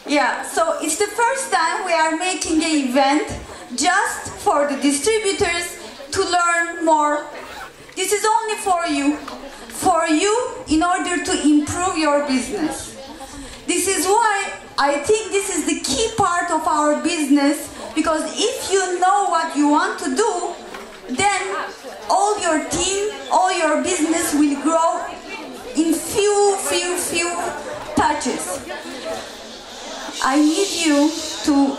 Yeah, so it's the first time we are making an event just for the distributors to learn more. This is only for you in order to improve your business. This is why I think this is the key part of our business, because if you know what you want to do, then all your team, all your business will grow in few touches. I need you to...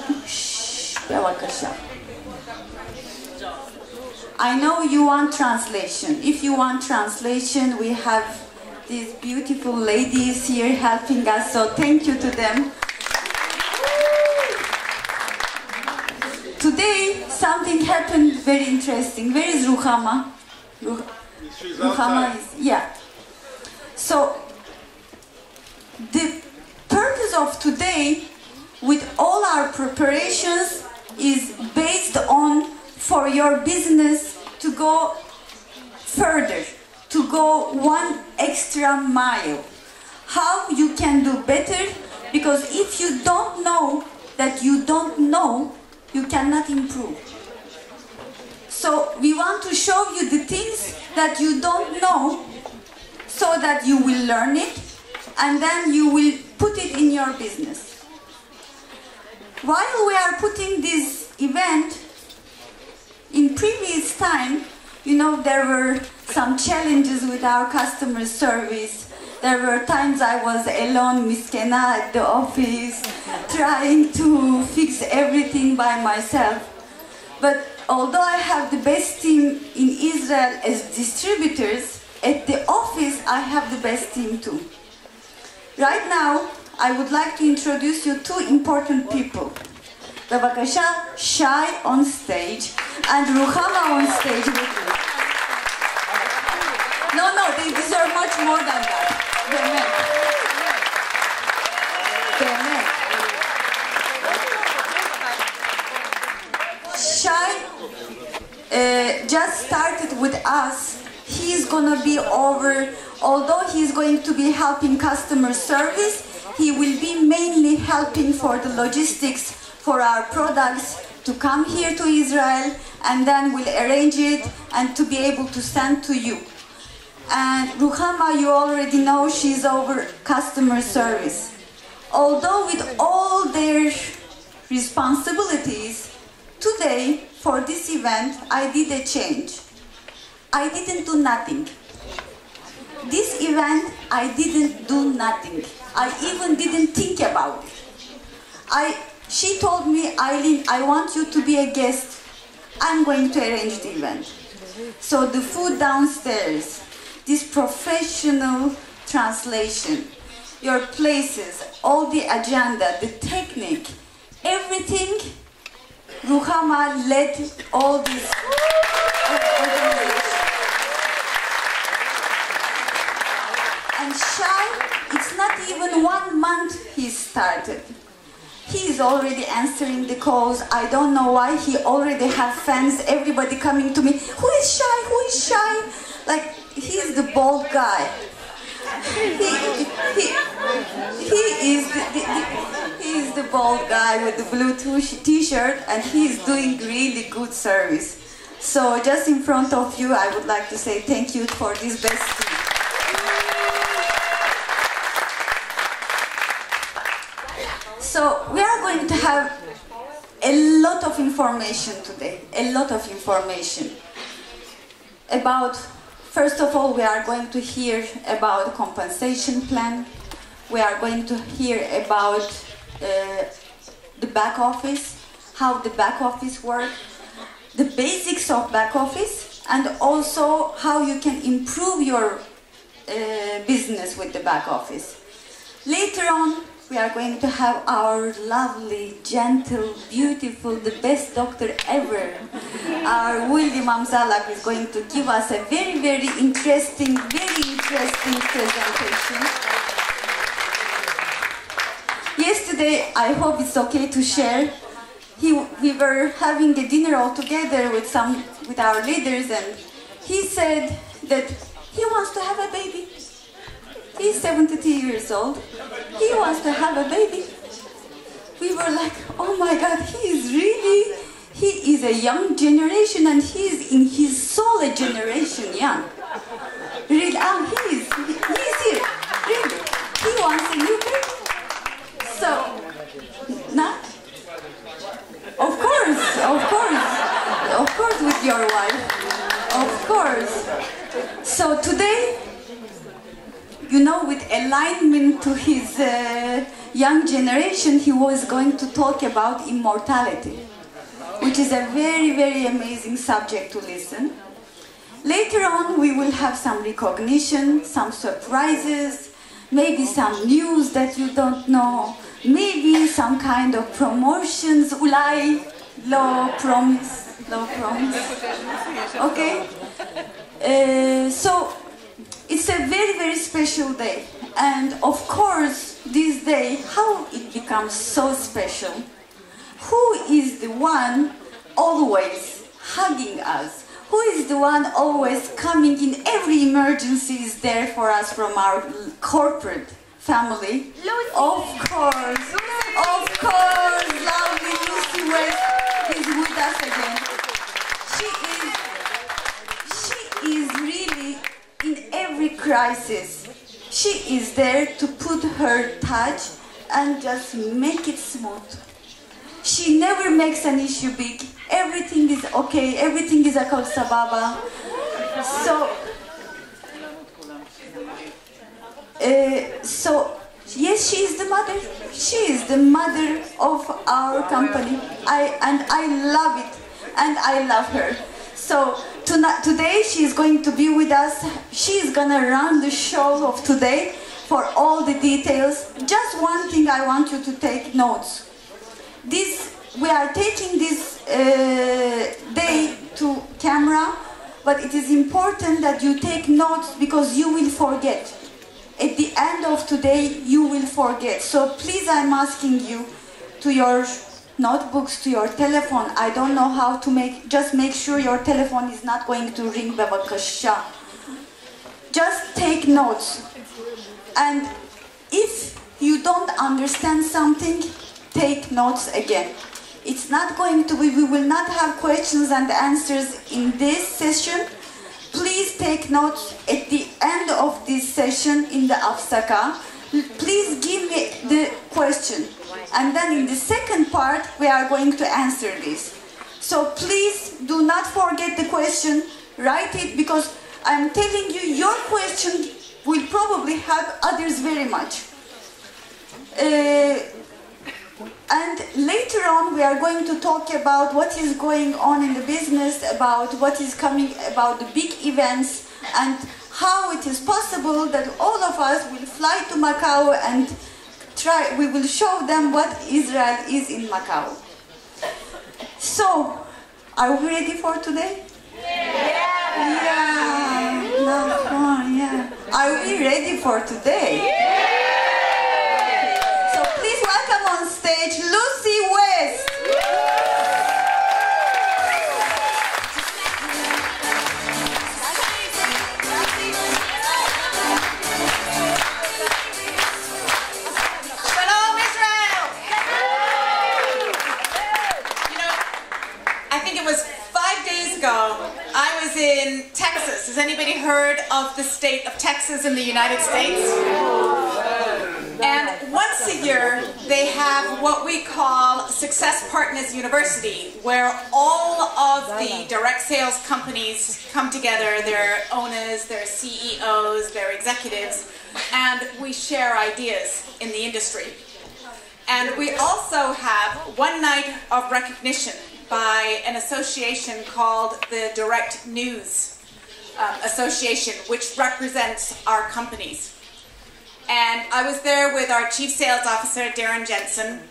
I know you want translation. If you want translation, we have these beautiful ladies here helping us, so thank you to them. Today, something happened very interesting. Where is Ruhama? Ruhama is, yeah. So, the purpose of today, with all our preparations, is based on for your business to go further, to go one extra mile. How you can do better, because if you don't know that you don't know, you cannot improve. So we want to show you the things that you don't know, so that you will learn it, and then you will put it in your business. While we are putting this event, in previous time, you know, there were some challenges with our customer service. There were times I was alone, miskena, at the office, trying to fix everything by myself. But although I have the best team in Israel as distributors, at the office I have the best team too. Right now, I would like to introduce you two important people. Bevakasha, Shai on stage, and Ruhama on stage with me. No, they deserve much more than that. Shai just started with us. He's gonna be although he's going to be helping customer service, he will be mainly helping for the logistics for our products to come here to Israel, and then we'll arrange it and to be able to send to you. And Ruhama, you already know, she's over customer service. Although with all their responsibilities, today, for this event, I did a change. I didn't do nothing. This event, I didn't do nothing. I even didn't think about it. She told me, Eileen, I want you to be a guest. I'm going to arrange the event. So the food downstairs, this professional translation, your places, all the agenda, the technique, everything, Ruhama led all this organization. And Shai, it's not even 1 month he started. He is already answering the calls. I don't know why. He already has fans, everybody coming to me. Who is Shai? Who is Shai? Like, he's the bald guy. He is the bald guy with the blue t-shirt, and he's doing really good service. So just in front of you, I would like to say thank you for this best team. So we are going to have a lot of information today, a lot of information about, first of all, we are going to hear about the compensation plan. We are going to hear about the back office, how the back office works, the basics of back office, and also how you can improve your business with the back office. Later on, we are going to have our lovely, gentle, beautiful, the best doctor ever. Our William Amzalak is going to give us a very, very interesting presentation. Yesterday, I hope it's okay to share, we were having a dinner all together with our leaders, and he said that he wants to have a baby. He's 72 years old. He wants to have a baby. we were like, oh my God, he is a young generation and he is in his soul a generation young. Really, he's here, really. He wants a new baby. So, not? Of course with your wife, of course. So today, you know, with alignment to his young generation, he was going to talk about immortality, which is a very, very amazing subject to listen. Later on, we will have some recognition, some surprises, maybe some news that you don't know, maybe some kind of promotions, ulai, low promise, okay? So, it's a very, very special day. And of course, this day, how it becomes so special? Who is the one always hugging us? Who is the one always coming in every emergency is there for us from our corporate family? Lucy. Of course, lovely Lucy West is with us again. She is really in every crisis. She is there to put her touch and just make it smooth. She never makes an issue big. Everything is okay. Everything is a sababa. So yes, she is the mother. She is the mother of our company. I love it, and I love her. So today she is going to be with us. She is gonna run the show of today for all the details. Just one thing I want you to take notes. We are taking this day to camera, but it is important that you take notes because you will forget. At the end of today, you will forget. So please, I'm asking you to your notebooks, to your telephone. I don't know how to just make sure your telephone is not going to ring, bebakasha. Just take notes. And if you don't understand something, take notes again. It's not going to be, we will not have questions and answers in this session. Please take notes at the end of this session in the afsaka. Please give me the question. And then in the second part, we are going to answer this. So please do not forget the question, write it, because I'm telling you, your question will probably help others very much. And later on, we are going to talk about what is going on in the business, about what is coming, about the big events, and how it is possible that all of us will fly to Macau and we will show them what Israel is in Macau. So, are we ready for today? Yeah. That's fun, yeah. Are we ready for today? So please welcome on stage Lucy West. Shalom, Israel! You know, I think it was 5 days ago, I was in Texas. Has anybody heard of the state of Texas in the United States? And once a year, they have what we call Success Partners University, where all of the direct sales companies come together, their owners, their CEOs, their executives, and we share ideas in the industry. And we also have one night of recognition by an association called the Direct News Association, which represents our companies. And I was there with our Chief Sales Officer, Darren Jensen,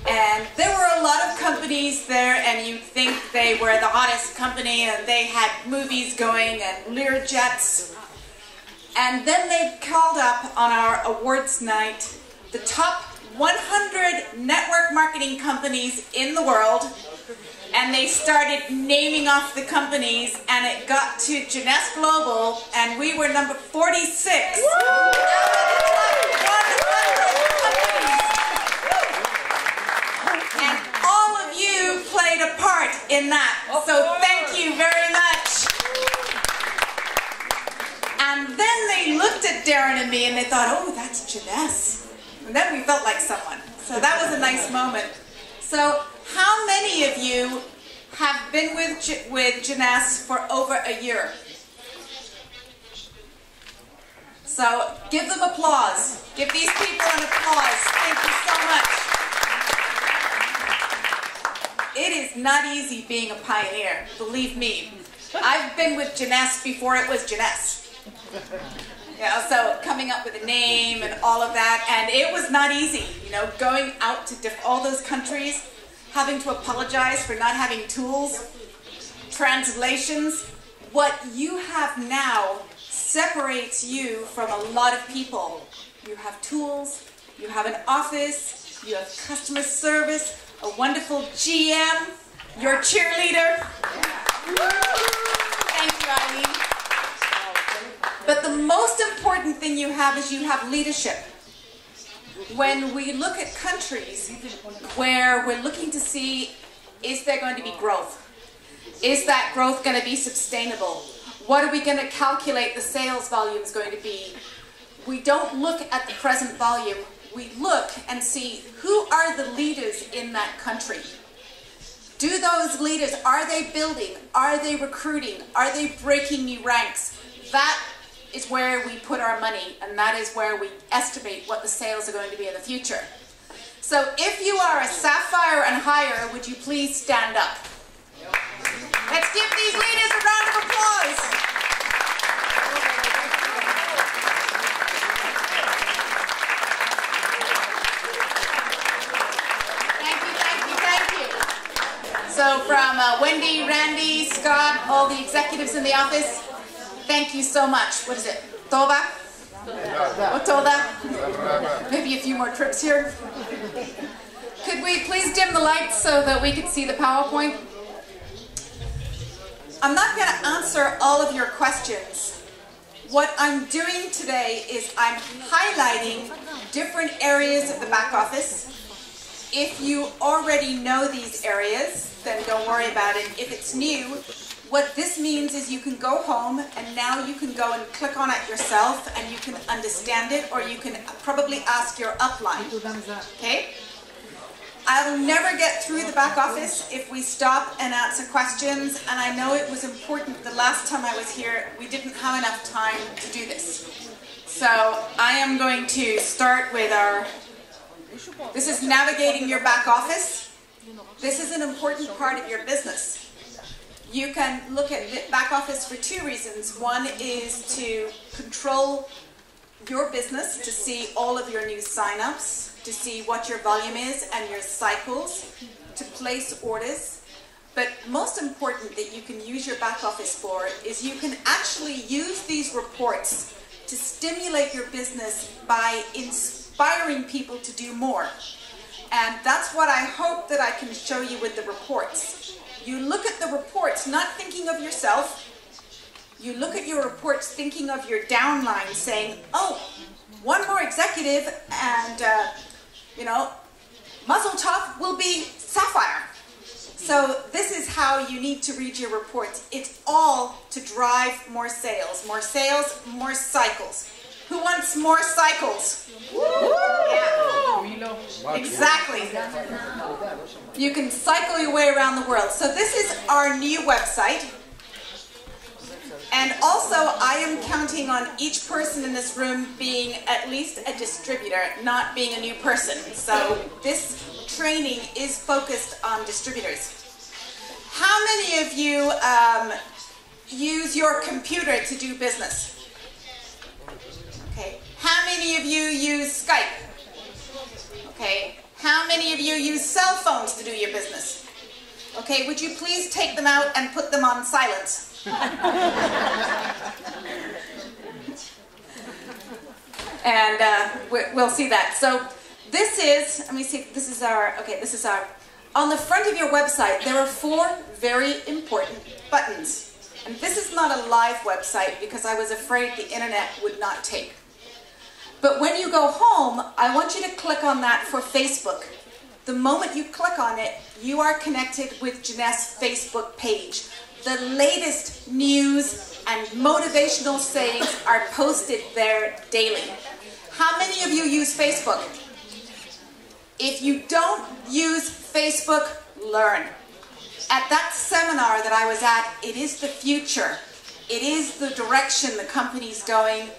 and there were a lot of companies there, and you'd think they were the hottest company, and they had movies going and Lear jets. And then they called up on our awards night the top 100 network marketing companies in the world, and they started naming off the companies, and it got to Jeunesse Global, and we were number 46. Out of the top 100 companies. a part in that. So thank you very much. And then they looked at Darren and me and they thought, oh, that's jeunesse. And then we felt like someone. So that was a nice moment. So how many of you have been with jeunesse for over a year? So give them applause. Give these people an applause. Thank you so much. It is not easy being a pioneer, believe me. I've been with jeunesse before it was jeunesse. So coming up with a name and all of that, and it was not easy, going out to all those countries, having to apologize for not having tools, translations. What you have now separates you from a lot of people. You have tools, you have an office, you have customer service, a wonderful GM, your cheerleader. Thank you, Eileen. But the most important thing you have is you have leadership. When we look at countries where we're looking to see, is there going to be growth? Is that growth going to be sustainable? What are we going to calculate the sales volume is going to be? We don't look at the present volume. We look and see who are the leaders in that country. Do those leaders, are they building? Are they recruiting? Are they breaking new ranks? That is where we put our money, and that is where we estimate what the sales are going to be in the future. So if you are a Sapphire and higher, would you please stand up? Let's give these leaders a round of applause. Thank you, thank you, thank you. So from Wendy, Randy, Scott, all the executives in the office, thank you so much. What is it? Toba? Otoda? Maybe a few more trips here. Could we please dim the lights so that we could see the PowerPoint? I'm not going to answer all of your questions. What I'm doing today is I'm highlighting different areas of the back office. If you already know these areas, then don't worry about it. If it's new, what this means is you can go home and now you can go and click on it yourself and you can understand it, or you can probably ask your upline. Okay? I'll never get through the back office if we stop and answer questions, and I know it was important the last time I was here, we didn't have enough time to do this. So I am going to start with this is navigating your back office. This is an important part of your business. You can look at the back office for two reasons. One is to control your business, to see all of your new sign-ups, to see what your volume is and your cycles, to place orders. But most important that you can use your back office for is you can actually use these reports to stimulate your business by inspiring people to do more. And that's what I hope that I can show you with the reports. You look at the reports not thinking of yourself. You look at your reports thinking of your downline, saying, oh, one more executive and, Mazel Tov will be Sapphire. So this is how you need to read your reports. It's all to drive more sales, more cycles. Who wants more cycles? Yeah. Exactly. You can cycle your way around the world. So this is our new website. And also, I am counting on each person in this room being at least a distributor, not being a new person. So this training is focused on distributors. How many of you use your computer to do business? Okay. How many of you use Skype? Okay. How many of you use cell phones to do your business? Okay. Would you please take them out and put them on silence? And we'll see that. So this is, let me see, this is our, on the front of your website, there are 4 very important buttons. And this is not a live website because I was afraid the internet would not take. But when you go home, I want you to click on that for Facebook. The moment you click on it, you are connected with Jeunesse Facebook page. The latest news and motivational sayings are posted there daily. How many of you use Facebook? If you don't use Facebook, learn. At that seminar that I was at, it is the future. It is the direction the company's going,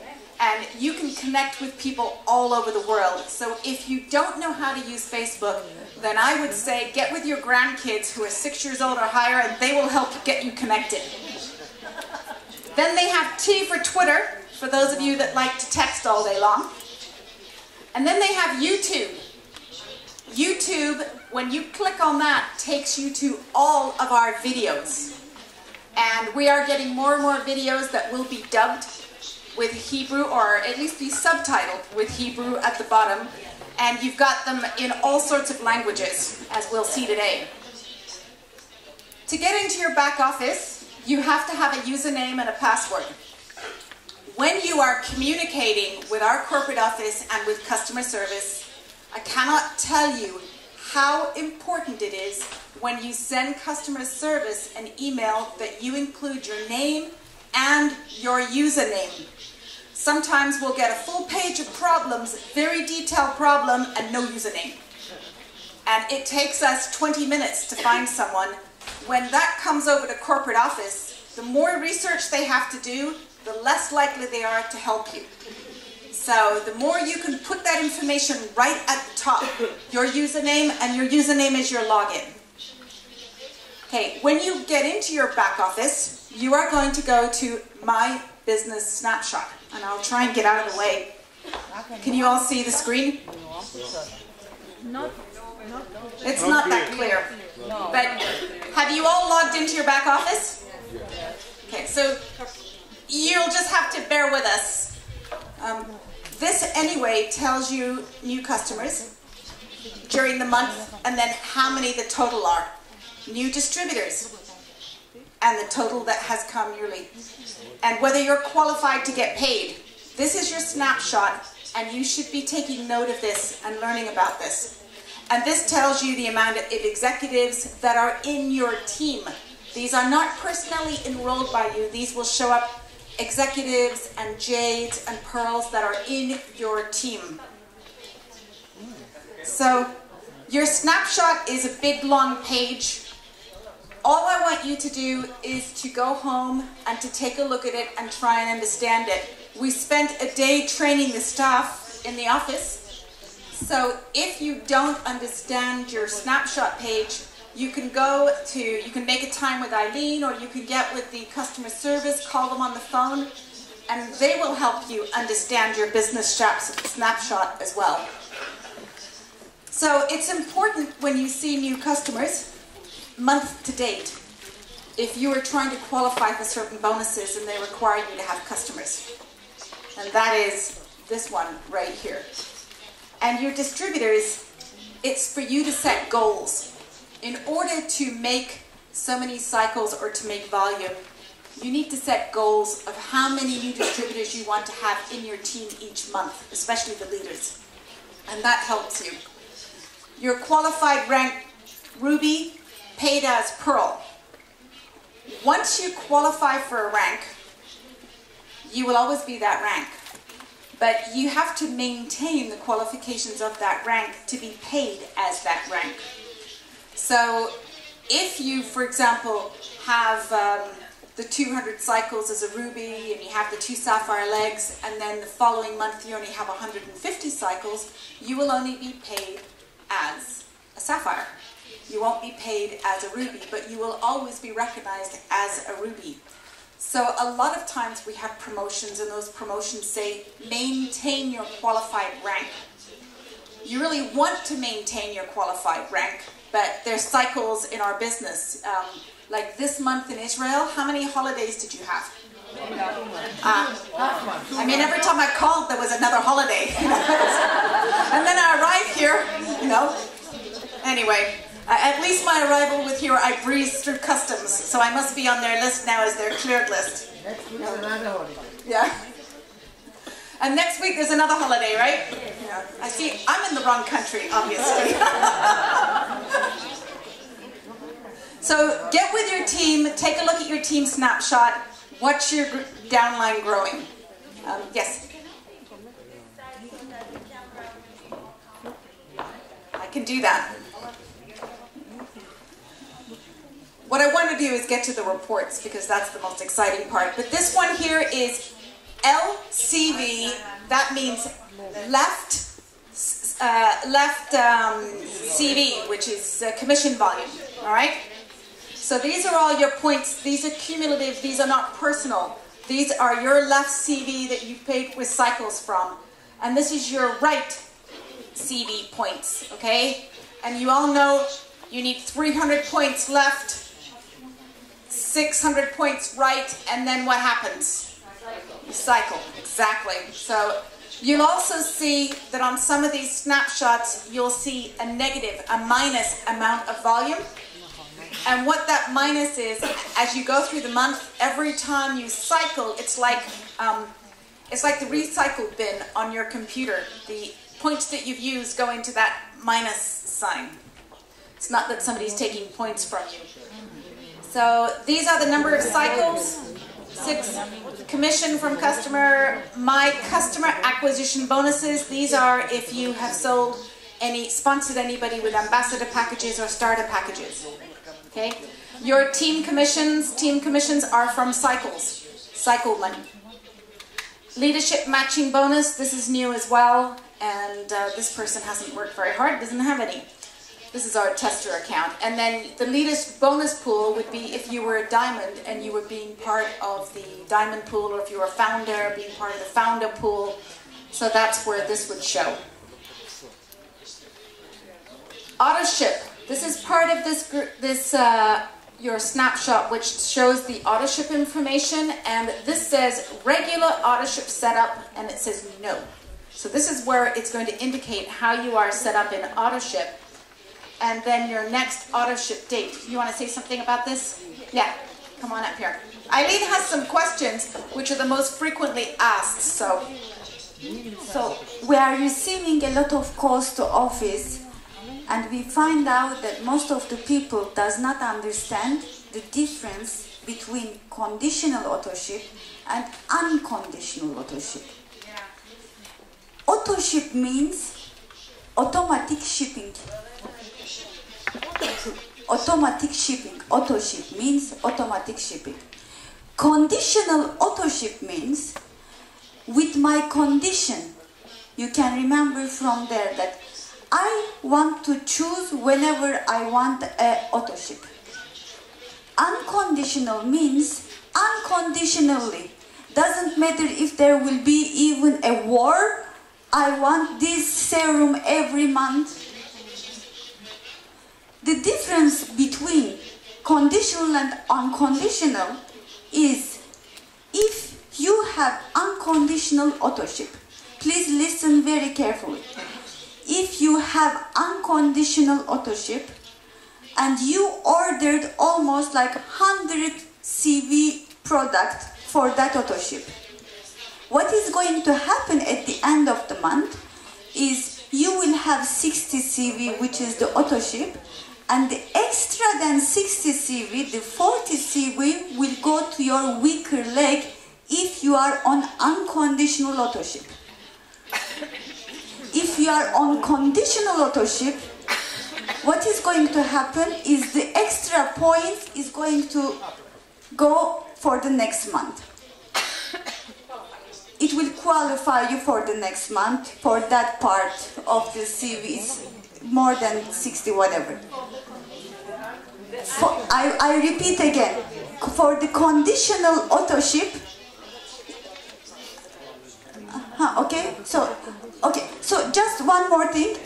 and you can connect with people all over the world. So if you don't know how to use Facebook, then I would say get with your grandkids who are 6 years old or higher, and they will help get you connected. Then they have T for Twitter, for those of you that like to text all day long. And then they have YouTube. YouTube, when you click on that, takes you to all of our videos. And we are getting more and more videos that will be dubbed with Hebrew, or at least be subtitled with Hebrew at the bottom. And you've got them in all sorts of languages, as we'll see today. To get into your back office, you have to have a username and a password. When you are communicating with our corporate office and with customer service, I cannot tell you how important it is when you send customer service an email that you include your name and your username. Sometimes we'll get a full page of problems, very detailed problem, and no username. And it takes us 20 minutes to find someone. When that comes over to corporate office, the more research they have to do, the less likely they are to help you. So the more you can put that information right at the top, your username, and your username is your login. Okay, when you get into your back office, you are going to go to My Business Snapshot. And I'll try and get out of the way. Can you all see the screen? It's not that clear. But have you all logged into your back office? Okay, so you'll just have to bear with us. This anyway tells you new customers during the month, and then how many the total are. New distributors, and the total that has come yearly. And whether you're qualified to get paid. This is your snapshot, and you should be taking note of this and learning about this. And this tells you the amount of executives that are in your team. These are not personally enrolled by you. These will show up executives and jades and pearls that are in your team. So your snapshot is a big long page. All I want you to do is to go home and to take a look at it and try and understand it. We spent a day training the staff in the office. So if you don't understand your snapshot page, you can make a time with Eileen, or you can get with the customer service, call them on the phone, and they will help you understand your business snapshot as well. So it's important when you see new customers, month to date, if you are trying to qualify for certain bonuses and they require you to have customers. And that is this one right here. And your distributors, it's for you to set goals. In order to make so many cycles or to make volume, you need to set goals of how many new distributors you want to have in your team each month, especially the leaders. And that helps you. Your qualified rank Ruby, paid as Pearl. Once you qualify for a rank, you will always be that rank. But you have to maintain the qualifications of that rank to be paid as that rank. So if you, for example, have the 200 cycles as a ruby, and you have the 2 sapphire legs, and then the following month you only have 150 cycles, you will only be paid as a sapphire. You won't be paid as a ruby, but you will always be recognized as a ruby. So a lot of times we have promotions, and those promotions say, maintain your qualified rank. You really want to maintain your qualified rank, but there's cycles in our business. Like this month in Israel, how many holidays did you have? I mean, every time I called, there was another holiday. And then I arrived here, you know. Anyway, at least my arrival with here, I breezed through customs, so I must be on their list now as their cleared list. Yeah. And next week there's another holiday, right? Yeah. Yeah, I see. I'm in the wrong country, obviously. So get with your team, take a look at your team snapshot. What's your downline growing? Yes? I can do that. What I want to do is get to the reports because that's the most exciting part. But this one here is LCV. That means left CV, which is commission volume. All right. So these are all your points. These are cumulative. These are not personal. These are your left CV that you paid with cycles from, and this is your right CV points. Okay. And you all know you need 300 points left. 600 points right, and then what happens? You cycle, exactly. So you'll also see that on some of these snapshots, you'll see a negative, a minus amount of volume. And what that minus is, as you go through the month, every time you cycle, it's like the recycle bin on your computer. The points that you've used go into that minus sign. It's not that somebody's taking points from you. So these are the number of cycles, 6 commission from customer, my customer acquisition bonuses. These are if you have sponsored anybody with ambassador packages or starter packages. Okay. Your team commissions are from cycles, cycle money. Leadership matching bonus, this is new as well, and this person hasn't worked very hard, doesn't have any. This is our tester account. And then the leadership bonus pool would be if you were a diamond and you were being part of the diamond pool, or if you were a founder, being part of the founder pool. So that's where this would show. Auto ship. This is part of your snapshot, which shows the auto ship information. And this says regular auto ship setup, and it says no. So this is where it's going to indicate how you are set up in auto ship. And then your next auto ship date. You want to say something about this? Yeah, come on up here. Eileen has some questions, which are the most frequently asked. So we are receiving a lot of calls to office, and we find out that most of the people does not understand the difference between conditional auto ship and unconditional auto ship. yeah. Auto ship means automatic shipping. Automatic shipping. Auto ship means automatic shipping. Conditional auto ship means with my condition. You can remember from there that I want to choose whenever I want a auto ship. Unconditional means unconditionally. Doesn't matter if there will be even a war. I want this serum every month. The difference between conditional and unconditional is if you have unconditional auto ship. Please listen very carefully. If you have unconditional auto ship and you ordered almost like 100 CV product for that auto ship, what is going to happen at the end of the month is you will have 60 CV, which is the auto ship, and the extra than 60 CV, the 40 CV, will go to your weaker leg if you are on unconditional auto ship. If you are on conditional auto ship, what is going to happen is the extra points is going to go for the next month. It will qualify you for the next month for that part of the CVs, more than 60 whatever. I repeat again, for the conditional auto ship, okay, so just one more thing,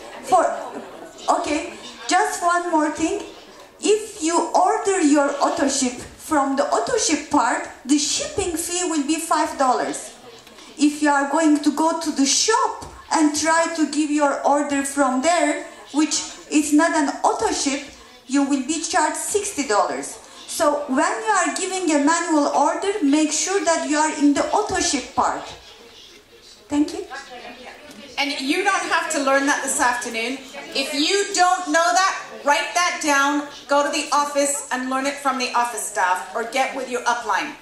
just one more thing, if you order your auto ship from the auto ship part, the shipping fee will be $5. If you are going to go to the shop and try to give your order from there, which is not an auto ship, you will be charged $60. So when you are giving a manual order, make sure that you are in the auto ship part. Thank you. And you don't have to learn that this afternoon. If you don't know that, write that down, go to the office and learn it from the office staff or get with your upline.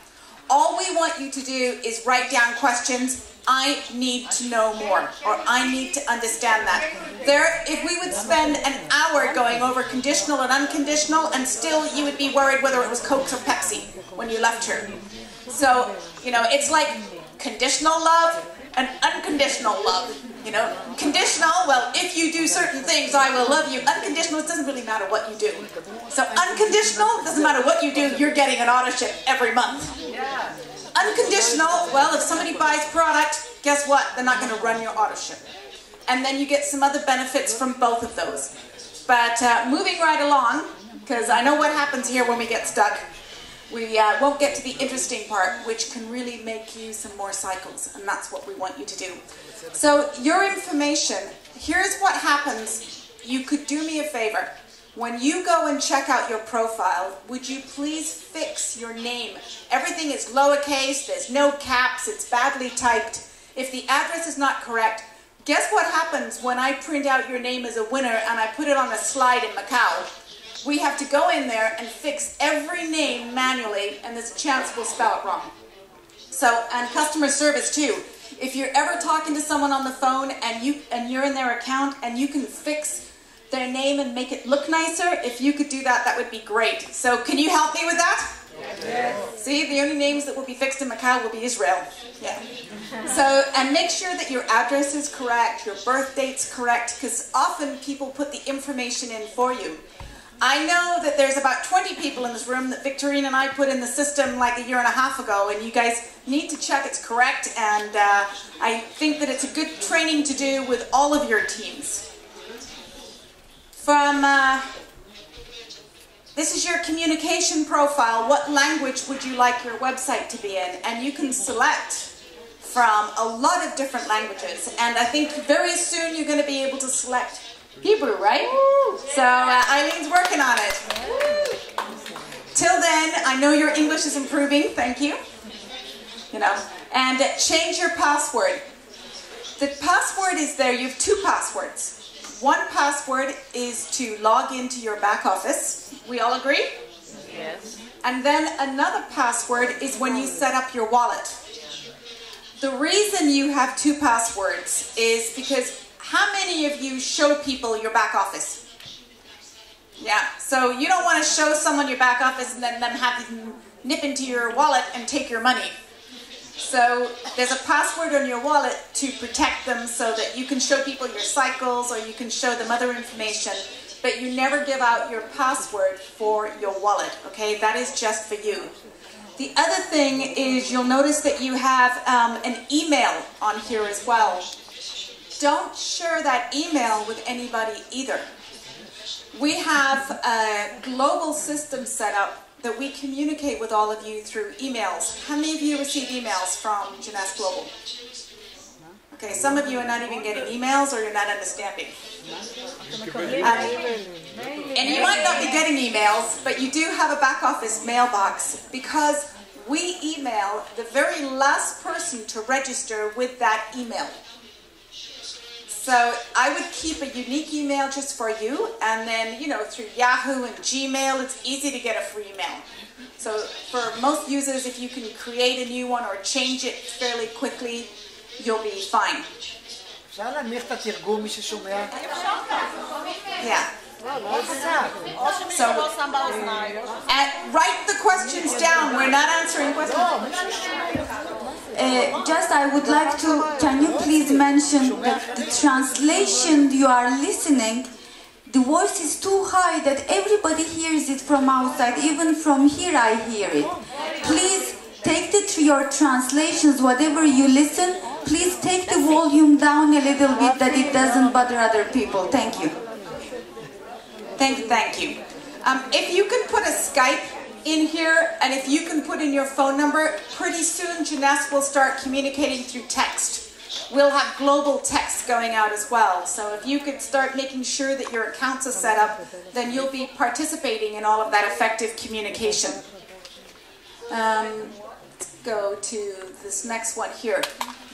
All we want you to do is write down questions. I need to know more, or I need to understand that. If we would spend an hour going over conditional and unconditional, and still you would be worried whether it was Coke or Pepsi when you left here. So, you know, it's like conditional love and unconditional love. You know, conditional, well, if you do certain things, I will love you. Unconditional, it doesn't really matter what you do. So unconditional, doesn't matter what you do, you're getting an auto ship every month. Yeah. Unconditional, well, if somebody buys product, guess what? They're not going to run your auto ship. And then you get some other benefits from both of those. But moving right along, because I know what happens here when we get stuck. We won't get to the interesting part, which can really make you some more cycles, and that's what we want you to do. So your information, here's what happens. You could do me a favor. When you go and check out your profile, would you please fix your name? Everything is lowercase, there's no caps, it's badly typed. If the address is not correct, guess what happens when I print out your name as a winner and I put it on a slide in Macau? We have to go in there and fix every name manually, and there's a chance we'll spell it wrong. So, and customer service too. If you're ever talking to someone on the phone and you're in their account and you can fix their name and make it look nicer, if you could do that, that would be great. So can you help me with that? Yes. See, the only names that will be fixed in Macau will be Israel. Yeah. So, and make sure that your address is correct, your birth date's correct, because often people put the information in for you. I know that there's about 20 people in this room that Victorine and I put in the system like a year and a half ago, and you guys need to check it's correct, and I think that it's a good training to do with all of your teams. This is your communication profile. What language would you like your website to be in? And you can select from a lot of different languages, and I think very soon you're going to be able to select Hebrew, right? So Eileen's working on it. Till then, I know your English is improving, thank you. You know, and change your password. The password is there, you have two passwords. One password is to log into your back office. We all agree? Yes. And then another password is when you set up your wallet. The reason you have two passwords is because how many of you show people your back office? Yeah, so you don't want to show someone your back office and then have them nip into your wallet and take your money. So there's a password on your wallet to protect them so that you can show people your cycles or you can show them other information, but you never give out your password for your wallet, okay? That is just for you. The other thing is you'll notice that you have an email on here as well. Don't share that email with anybody either. We have a global system set up that we communicate with all of you through emails. How many of you receive emails from Jeunesse Global? Okay, some of you are not even getting emails or you're not understanding. And you might not be getting emails, but you do have a back office mailbox because we email the very last person to register with that email. So I would keep a unique email just for you, and then, you know, through Yahoo and Gmail, it's easy to get a free email. So for most users, if you can create a new one or change it fairly quickly, you'll be fine. Yeah. So, write the questions down. We're not answering questions. Just I would like to, can you please mention that the translation you are listening, the voice is too high that everybody hears it from outside, even from here I hear it. Please take your translations, whatever you listen, please take the volume down a little bit that it doesn't bother other people. Thank you. Thank you. If you can put a Skype in here, and if you can put in your phone number, pretty soon Jeunesse will start communicating through text. We'll have global text going out as well. So if you could start making sure that your accounts are set up, then you'll be participating in all of that effective communication. Let's go to this next one here.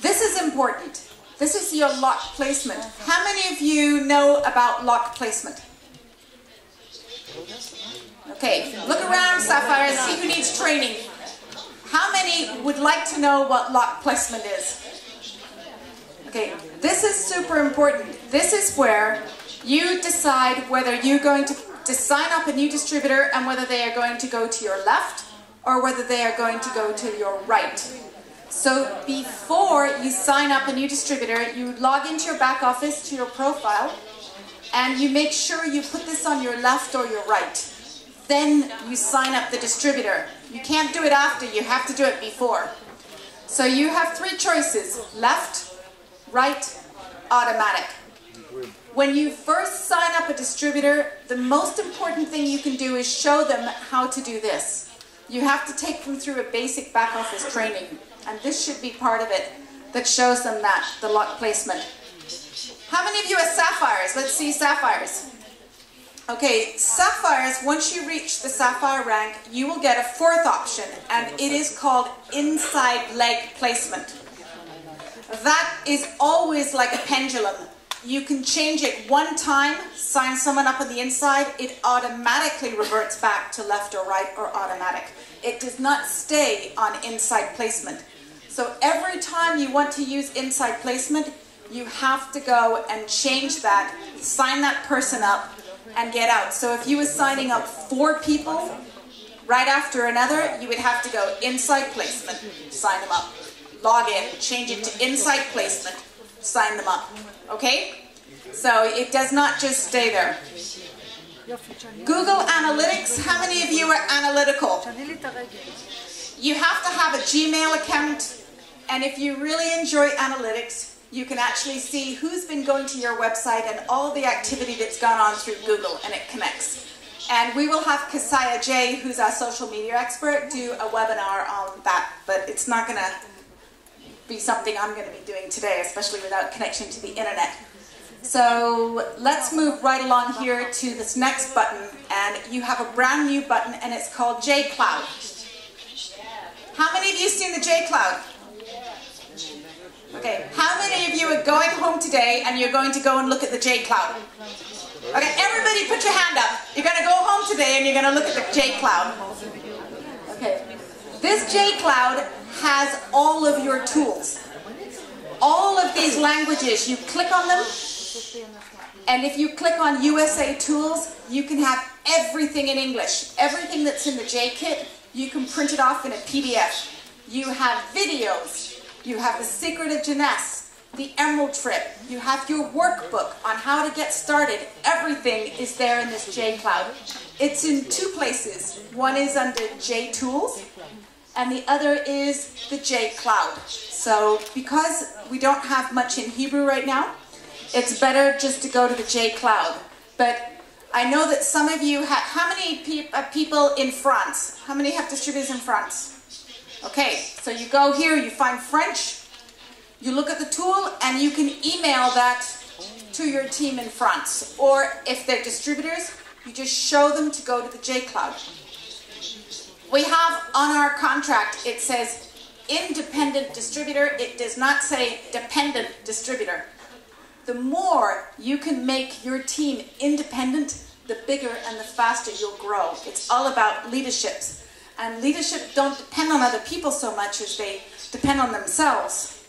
This is important. This is your lock placement. How many of you know about lock placement? Okay, look around, Sapphire, see who needs training. How many would like to know what lock placement is? Okay, this is super important. This is where you decide whether you're going to sign up a new distributor and whether they are going to go to your left or whether they are going to go to your right. So before you sign up a new distributor, you log into your back office to your profile and you make sure you put this on your left or your right. Then you sign up the distributor. You can't do it after, you have to do it before. So you have three choices: left, right, automatic. When you first sign up a distributor, the most important thing you can do is show them how to do this. You have to take them through a basic back office training, and this should be part of it that shows them that, the lock placement. How many of you are Sapphires? Let's see Sapphires. Okay, Sapphires, once you reach the Sapphire rank, you will get a fourth option, and it is called inside leg placement. That is always like a pendulum. You can change it one time, sign someone up on the inside, it automatically reverts back to left or right or automatic. It does not stay on inside placement. So every time you want to use inside placement, you have to go and change that, sign that person up, and get out. So if you were signing up 4 people right after another, you would have to go inside placement, sign them up, log in, change it to inside placement, sign them up. Okay? So it does not just stay there. Google Analytics, how many of you are analytical? You have to have a Gmail account, and if you really enjoy analytics, you can actually see who's been going to your website and all the activity that's gone on through Google, and it connects. And we will have Kasaya J, who's our social media expert, do a webinar on that, but it's not going to be something I'm going to be doing today, especially without connection to the internet. So let's move right along here to this next button, and you have a brand new button, and it's called J-Cloud. How many of you seen the J-Cloud? Okay, how many of you are going home today and you're going to go and look at the J-Cloud? Okay, everybody put your hand up. You're going to go home today and you're going to look at the J-Cloud. Okay, this J-Cloud has all of your tools. All of these languages, you click on them, and if you click on USA Tools, you can have everything in English. Everything that's in the J-Kit, you can print it off in a PDF. You have videos. You have the Secret of Jeunesse, the Emerald Trip. You have your workbook on how to get started. Everything is there in this J-Cloud. It's in 2 places. One is under J-Tools, and the other is the J-Cloud. So because we don't have much in Hebrew right now, it's better just to go to the J-Cloud. But I know that some of you have, how many people in France? How many have distributors in France? Okay, so you go here, you find French, you look at the tool, and you can email that to your team in France. Or if they're distributors, you just show them to go to the J-Cloud. We have on our contract, it says independent distributor. It does not say dependent distributor. The more you can make your team independent, the bigger and the faster you'll grow. It's all about leaderships. And leadership don't depend on other people so much as they depend on themselves.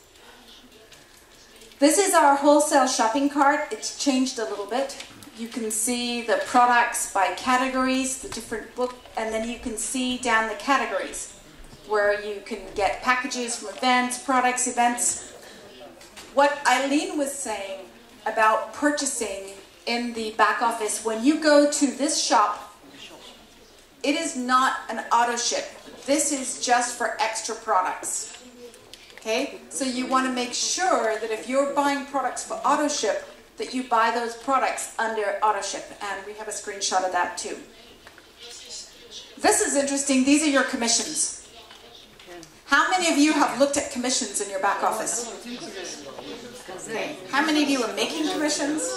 This is our wholesale shopping cart. It's changed a little bit. You can see the products by categories, the different book, and then you can see down the categories where you can get packages from events, products, events. What Eileen was saying about purchasing in the back office, when you go to this shop, it is not an auto ship. This is just for extra products. Okay? So you want to make sure that if you're buying products for auto ship, that you buy those products under auto ship. And we have a screenshot of that too. This is interesting. These are your commissions. How many of you have looked at commissions in your back office? Okay. How many of you are making commissions?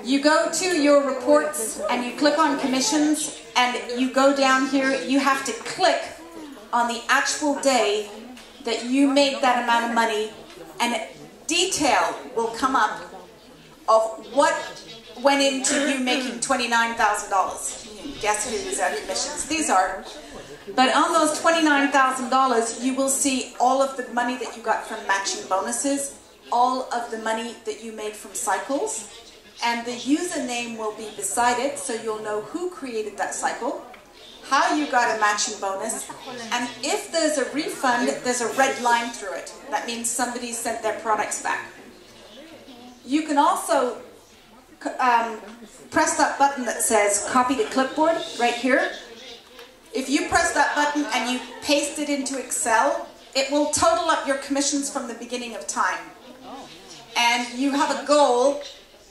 You go to your reports and you click on commissions, and you go down here, you have to click on the actual day that you made that amount of money and detail will come up of what went into you making $29,000. Guess whose commissions these are. But on those $29,000, you will see all of the money that you got from matching bonuses, all of the money that you made from cycles, and the username will be beside it, so you'll know who created that cycle, how you got a matching bonus, and if there's a refund, there's a red line through it. That means somebody sent their products back. You can also press that button that says copy to clipboard right here. If you press that button and you paste it into Excel, it will total up your commissions from the beginning of time. And you have a goal,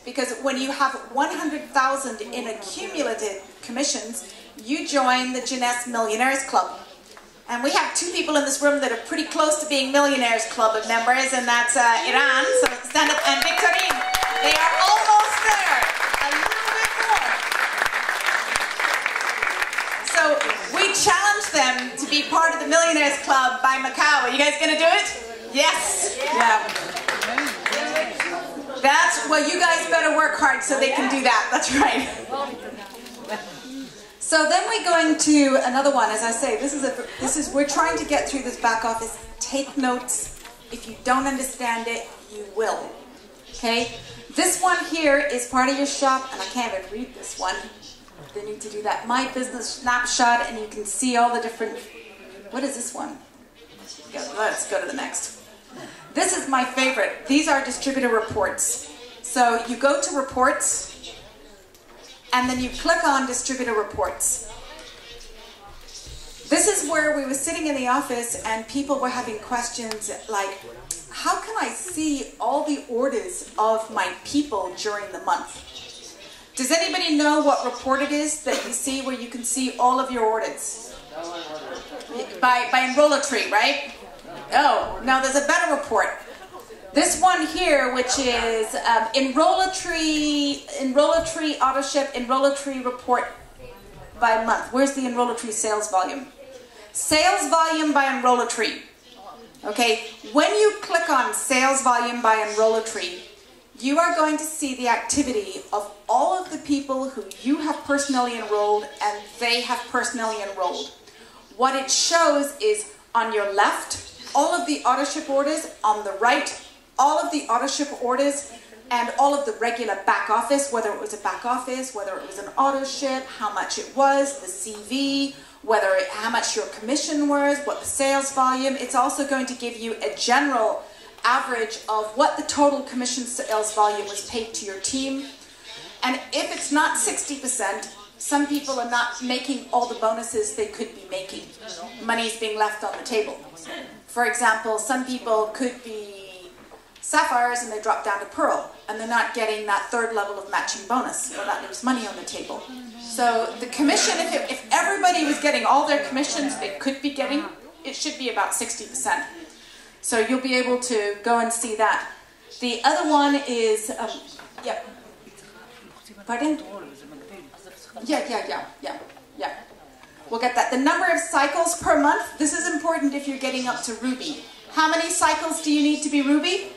because when you have 100,000 in accumulated commissions, you join the Jeunesse Millionaires Club. And we have 2 people in this room that are pretty close to being Millionaires Club members, and that's Iran, so stand up, and Victorine. They are almost there. A little bit more. So we challenge them to be part of the Millionaires Club by Macau. Are you guys going to do it? Yes. Yeah. Well, you guys better work hard so they can do that. That's right. So then we go into another one. As I say, we're trying to get through this back office. Take notes. If you don't understand it, you will. Okay? This one here is part of your shop, and I can't even read this one. They need to do that. My Business Snapshot, and you can see all the different... What is this one? Let's go to the next. This is my favorite. These are distributor reports. So you go to reports, and then you click on distributor reports. This is where we were sitting in the office and people were having questions like, how can I see all the orders of my people during the month? Does anybody know what report it is that you see where you can see all of your orders? By Enroll-A-Tree, right? Oh, now there's a better report. This one here, which is Enroll-A-Tree Auto-Ship, Enroll-A-Tree report by month. Where's the Enroll-A-Tree sales volume? Sales volume by Enroll-A-Tree. Okay, when you click on sales volume by Enroll-A-Tree, you are going to see the activity of all of the people who you have personally enrolled and they have personally enrolled. What it shows is on your left, all of the auto-ship orders, on the right, all of the auto-ship orders, and all of the regular back office, whether it was a back office, whether it was an auto-ship, how much it was, the CV, how much your commission was, what the sales volume. It's also going to give you a general average of what the total commission sales volume was paid to your team. And if it's not 60%, some people are not making all the bonuses they could be making. Money's being left on the table. For example, some people could be sapphires and they drop down to pearl and they're not getting that 3rd level of matching bonus. Well, that leaves money on the table. So the commission, if everybody was getting all their commissions they could be getting, it should be about 60%. So you'll be able to go and see that. The other one is, yeah. Pardon? Yeah. We'll get that. The number of cycles per month, this is important if you're getting up to Ruby. How many cycles do you need to be Ruby?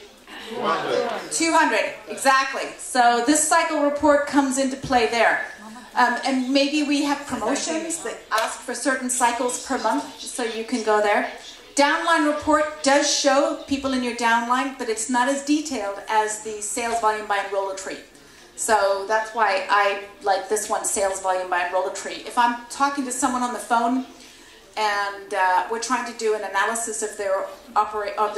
200. 200, exactly. So this cycle report comes into play there. And maybe we have promotions that ask for certain cycles per month, so you can go there. Downline report does show people in your downline, but it's not as detailed as the sales volume by Enroll-A-Tree. So that's why I like this one, sales volume by Enroll-A-Tree. If I'm talking to someone on the phone and we're trying to do an analysis of their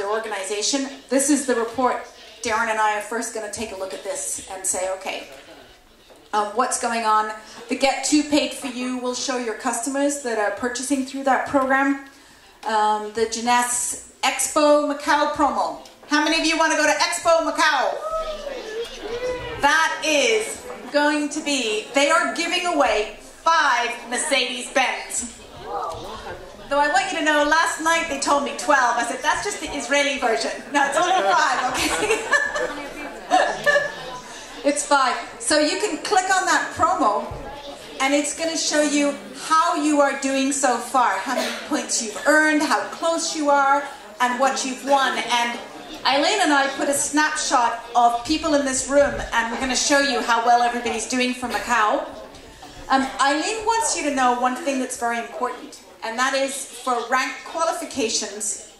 organization, this is the report. Darren and I are first going to take a look at this and say, okay, what's going on? The Get 2 Paid For You will show your customers that are purchasing through that program. The Jeunesse Expo Macau promo. How many of you want to go to Expo Macau? That is going to be, they are giving away 5 Mercedes-Benz. Though I want you to know, last night they told me 12. I said, that's just the Israeli version. No, it's only 5, okay? It's 5. So you can click on that promo, and it's going to show you how you are doing so far, how many points you've earned, how close you are, and what you've won. And Eileen and I put a snapshot of people in this room, and we're going to show you how well everybody's doing for Macau. Eileen wants you to know one thing that's very important, and that is for rank qualifications.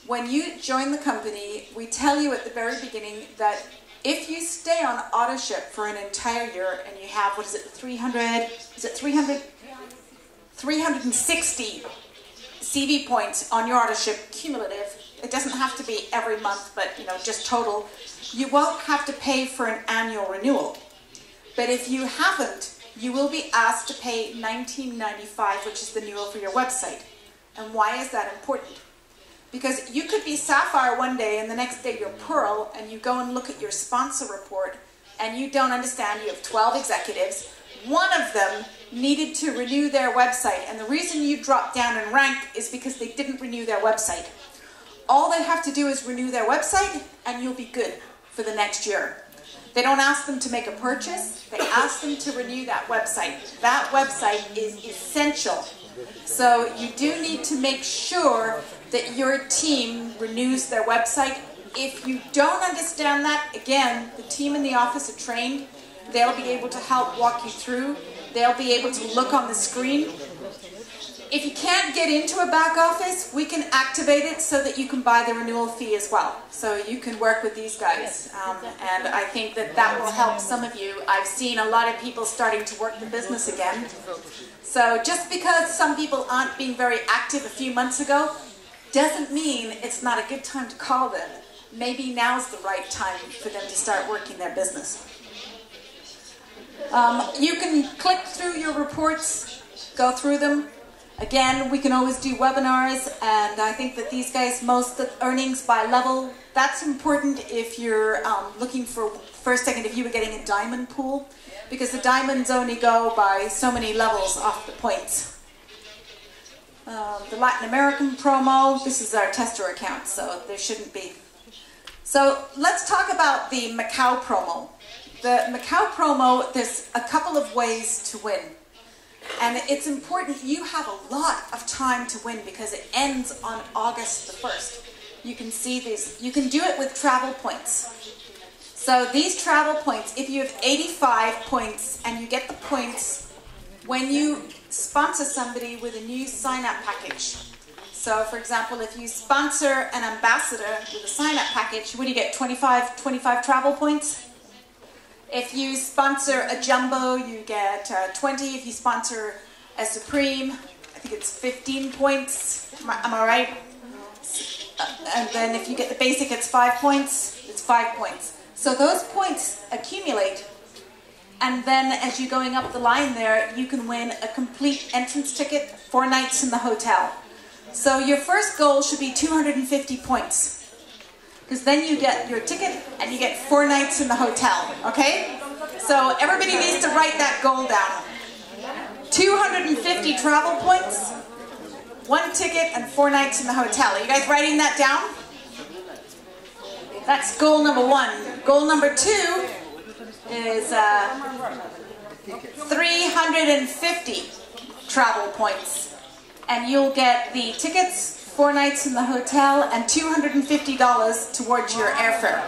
When you join the company, we tell you at the very beginning that if you stay on auto ship for an entire year and you have, 360 CV points on your auto ship cumulative, it doesn't have to be every month, but just total, you won't have to pay for an annual renewal. But if you haven't, you will be asked to pay $19.95, which is the renewal for your website. And why is that important? Because you could be Sapphire one day and the next day you're Pearl, and you go and look at your sponsor report and you don't understand. You have 12 executives. One of them needed to renew their website, and the reason you dropped down in rank is because they didn't renew their website. All they have to do is renew their website and you'll be good for the next year. They don't ask them to make a purchase, they ask them to renew that website. That website is essential. So you do need to make sure that your team renews their website. If you don't understand that, again, the team in the office are trained. They'll be able to help walk you through. They'll be able to look on the screen. If you can't get into a back office, we can activate it so that you can buy the renewal fee as well. So you can work with these guys. And I think that that will help some of you. I've seen a lot of people starting to work the business again. So just because some people aren't being very active a few months ago, doesn't mean it's not a good time to call them. Maybe now's the right time for them to start working their business. You can click through your reports, go through them. Again, we can always do webinars, and I think that these guys, most of the earnings by level, that's important if you're looking for a second, if you were getting a diamond pool, because the diamonds only go by so many levels off the points. The Latin American promo, this is our tester account, so there shouldn't be. So let's talk about the Macau promo. The Macau promo, there's a couple of ways to win. And it's important, you have a lot of time to win because it ends on August the 1st. You can see this. You can do it with travel points. So these travel points, if you have 85 points and you get the points when you sponsor somebody with a new sign-up package. So for example, if you sponsor an ambassador with a sign-up package, what do you get, 25 travel points? If you sponsor a jumbo, you get 20. If you sponsor a supreme, I think it's 15 points. Am I right? And then if you get the basic, it's 5 points. It's 5 points. So those points accumulate. And then as you're going up the line there, you can win a complete entrance ticket, 4 nights in the hotel. So your first goal should be 250 points. Because then you get your ticket and you get 4 nights in the hotel, okay? So everybody needs to write that goal down. 250 travel points, 1 ticket, and 4 nights in the hotel. Are you guys writing that down? That's goal number 1. Goal number 2 is 350 travel points. And you'll get the tickets, 4 nights in the hotel, and $250 towards your airfare.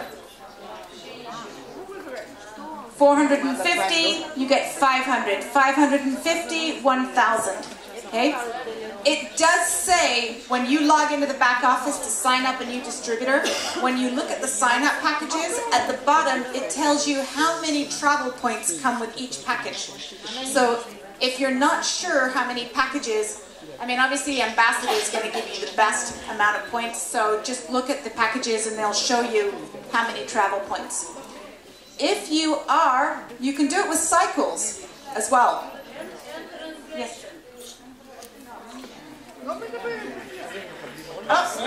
450, you get 500. 550, 1,000. Okay? It does say, when you log into the back office to sign up a new distributor, when you look at the sign-up packages, at the bottom it tells you how many travel points come with each package. So if you're not sure how many packages, I mean, obviously Ambassador is going to give you the best amount of points, so just look at the packages and they'll show you how many travel points. If you are, you can do it with cycles as well. Yes. Oh,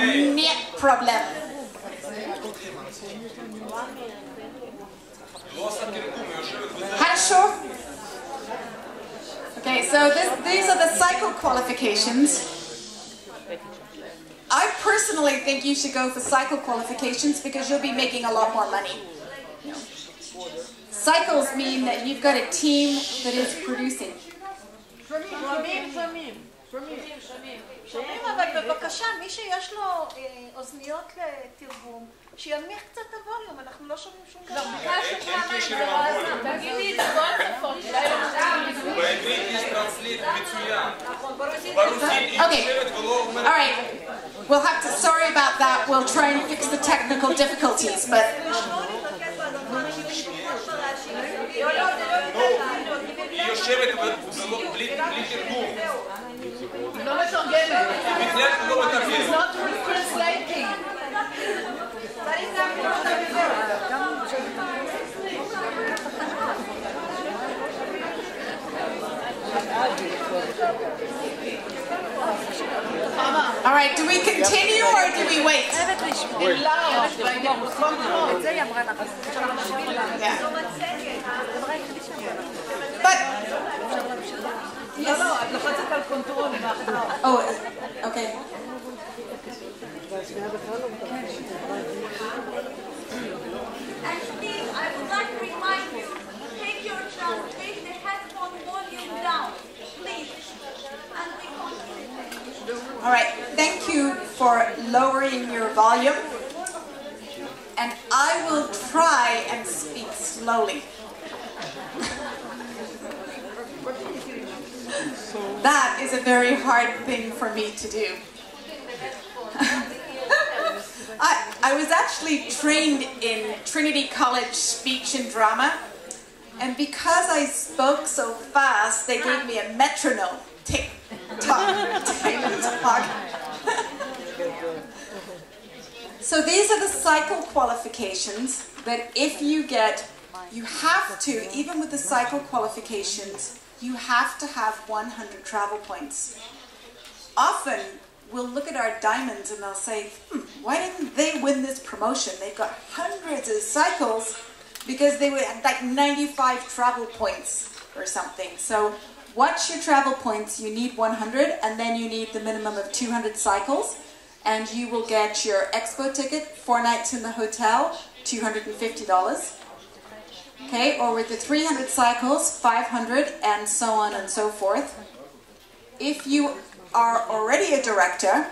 нет проблем. Хорошо. Okay, so these are the cycle qualifications. I personally think you should go for cycle qualifications because you'll be making a lot more money. Cycles mean that you've got a team that is producing. אבל בבקשה, מי שיש לו אוזניות לתרגום, שינמיך קצת את הווליום, אנחנו לא שומעים שום דבר. אין קשר עם הווליום. תגידי, זה כל השפות. בעברית יש טרנסליט מצוין. ברוסית היא יושבת ולא אומרת... All right. We'll have to, sorry about that. We'll try and fix the technical difficulties, but... היא יושבת בלי תרגום. היא לא מתרגמת. היא בכלל לא מתרגמת. It's not translating. All right, do we continue or do we wait? Yeah. But... Oh, okay. Actually, I would like to remind you, take your chance, take the headphone volume down, please. And we continue. All right, thank you for lowering your volume. And I will try and speak slowly. That is a very hard thing for me to do. I was actually trained in Trinity College Speech and Drama, and because I spoke so fast, they gave me a metronome. Tick, tock, tick, tock. So these are the cycle qualifications that if you get, you have to, even with the cycle qualifications, you have to have 100 travel points. Often, we'll look at our diamonds and they'll say, why didn't they win this promotion? They've got hundreds of cycles because they had like 95 travel points or something. So what's your travel points? You need 100 and then you need the minimum of 200 cycles and you will get your expo ticket, 4 nights in the hotel, $250. Okay, or with the 300 cycles, 500 and so on and so forth. If you are already a director,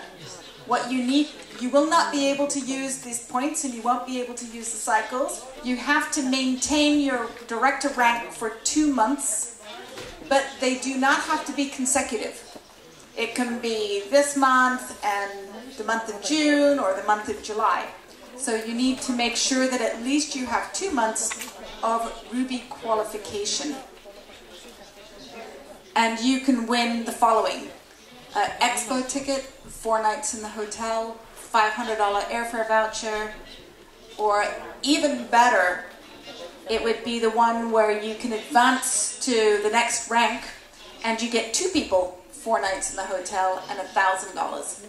what you need, you will not be able to use these points and you won't be able to use the cycles. You have to maintain your director rank for 2 months, but they do not have to be consecutive. It can be this month and the month of June or the month of July. So you need to make sure that at least you have 2 months of Ruby qualification. And you can win the following. Expo ticket, 4 nights in the hotel, $500 airfare voucher, or even better, it would be the one where you can advance to the next rank and you get 2 people, 4 nights in the hotel and $1,000.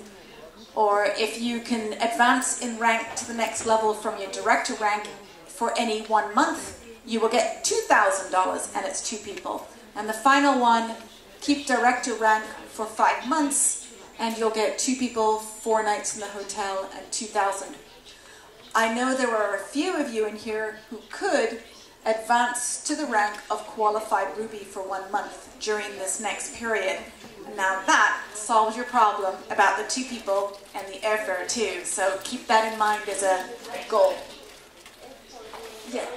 Or if you can advance in rank to the next level from your director rank for any 1 month, you will get $2,000 and it's 2 people. And the final one, keep director rank for 5 months and you'll get 2 people, 4 nights in the hotel and $2,000. I know there are a few of you in here who could advance to the rank of qualified Ruby for 1 month during this next period. Now that solves your problem about the 2 people and the airfare too. So keep that in mind as a goal. Yeah.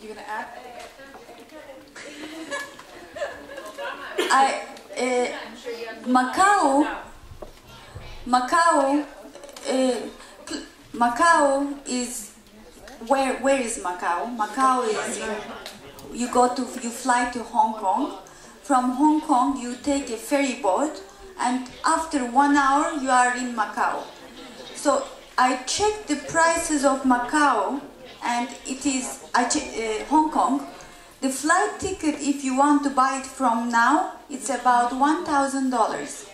You gonna add? Macau is where is Macau? Macau is you fly to Hong Kong. From Hong Kong you take a ferry boat and after 1 hour you are in Macau. So I checked the prices of Macau and it is Hong Kong. The flight ticket, if you want to buy it from now, it's about $1,000.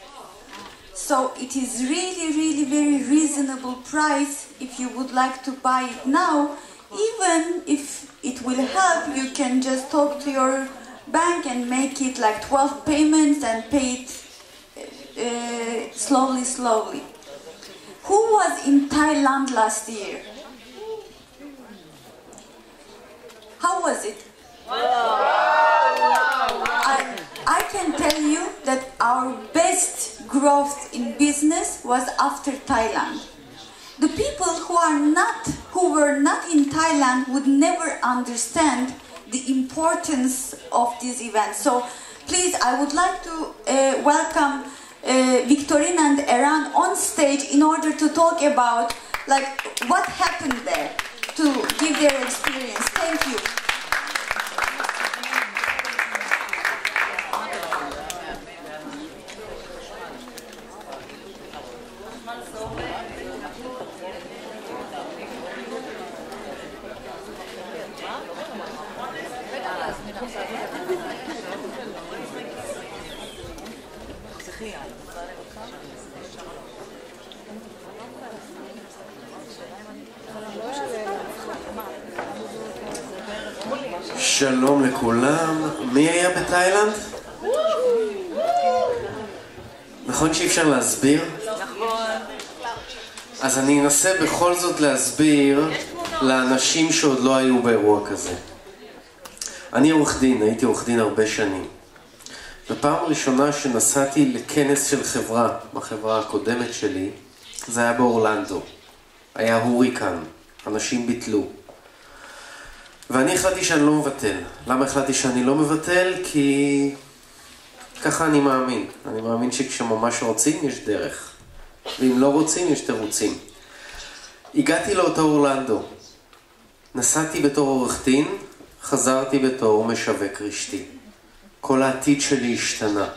So it is really very reasonable price if you would like to buy it now. Even if it will help, you can just talk to your bank and make it like 12 payments and pay it slowly. Who was in Thailand last year? How was it? I can tell you that our best group growth in business was after Thailand. The people who were not in Thailand would never understand the importance of this event. So please, I would like to welcome Victorine and Eran on stage in order to talk about what happened there, to give their experience. Thank you. שלום לכולם. מי היה בתאילנד? נכון שאי אפשר להסביר? נכון. אז אני אנסה בכל זאת להסביר לאנשים שעוד לא היו באירוע כזה. אני עורך דין, הייתי עורך דין הרבה שנים. בפעם ראשונה שנסעתי לכנס של חברה, בחברה הקודמת שלי, זה היה באורלנדו. היה הוריקן, אנשים ביטלו. ואני החלטתי שאני לא מבטל. למה החלטתי שאני לא מבטל? כי ככה אני מאמין. אני מאמין שכשממש רוצים יש דרך. ואם לא רוצים יש תירוצים. הגעתי לאותו אורלנדו. נסעתי בתור עורך דין, חזרתי בתור משווק רשתי. כל העתיד שלי השתנה.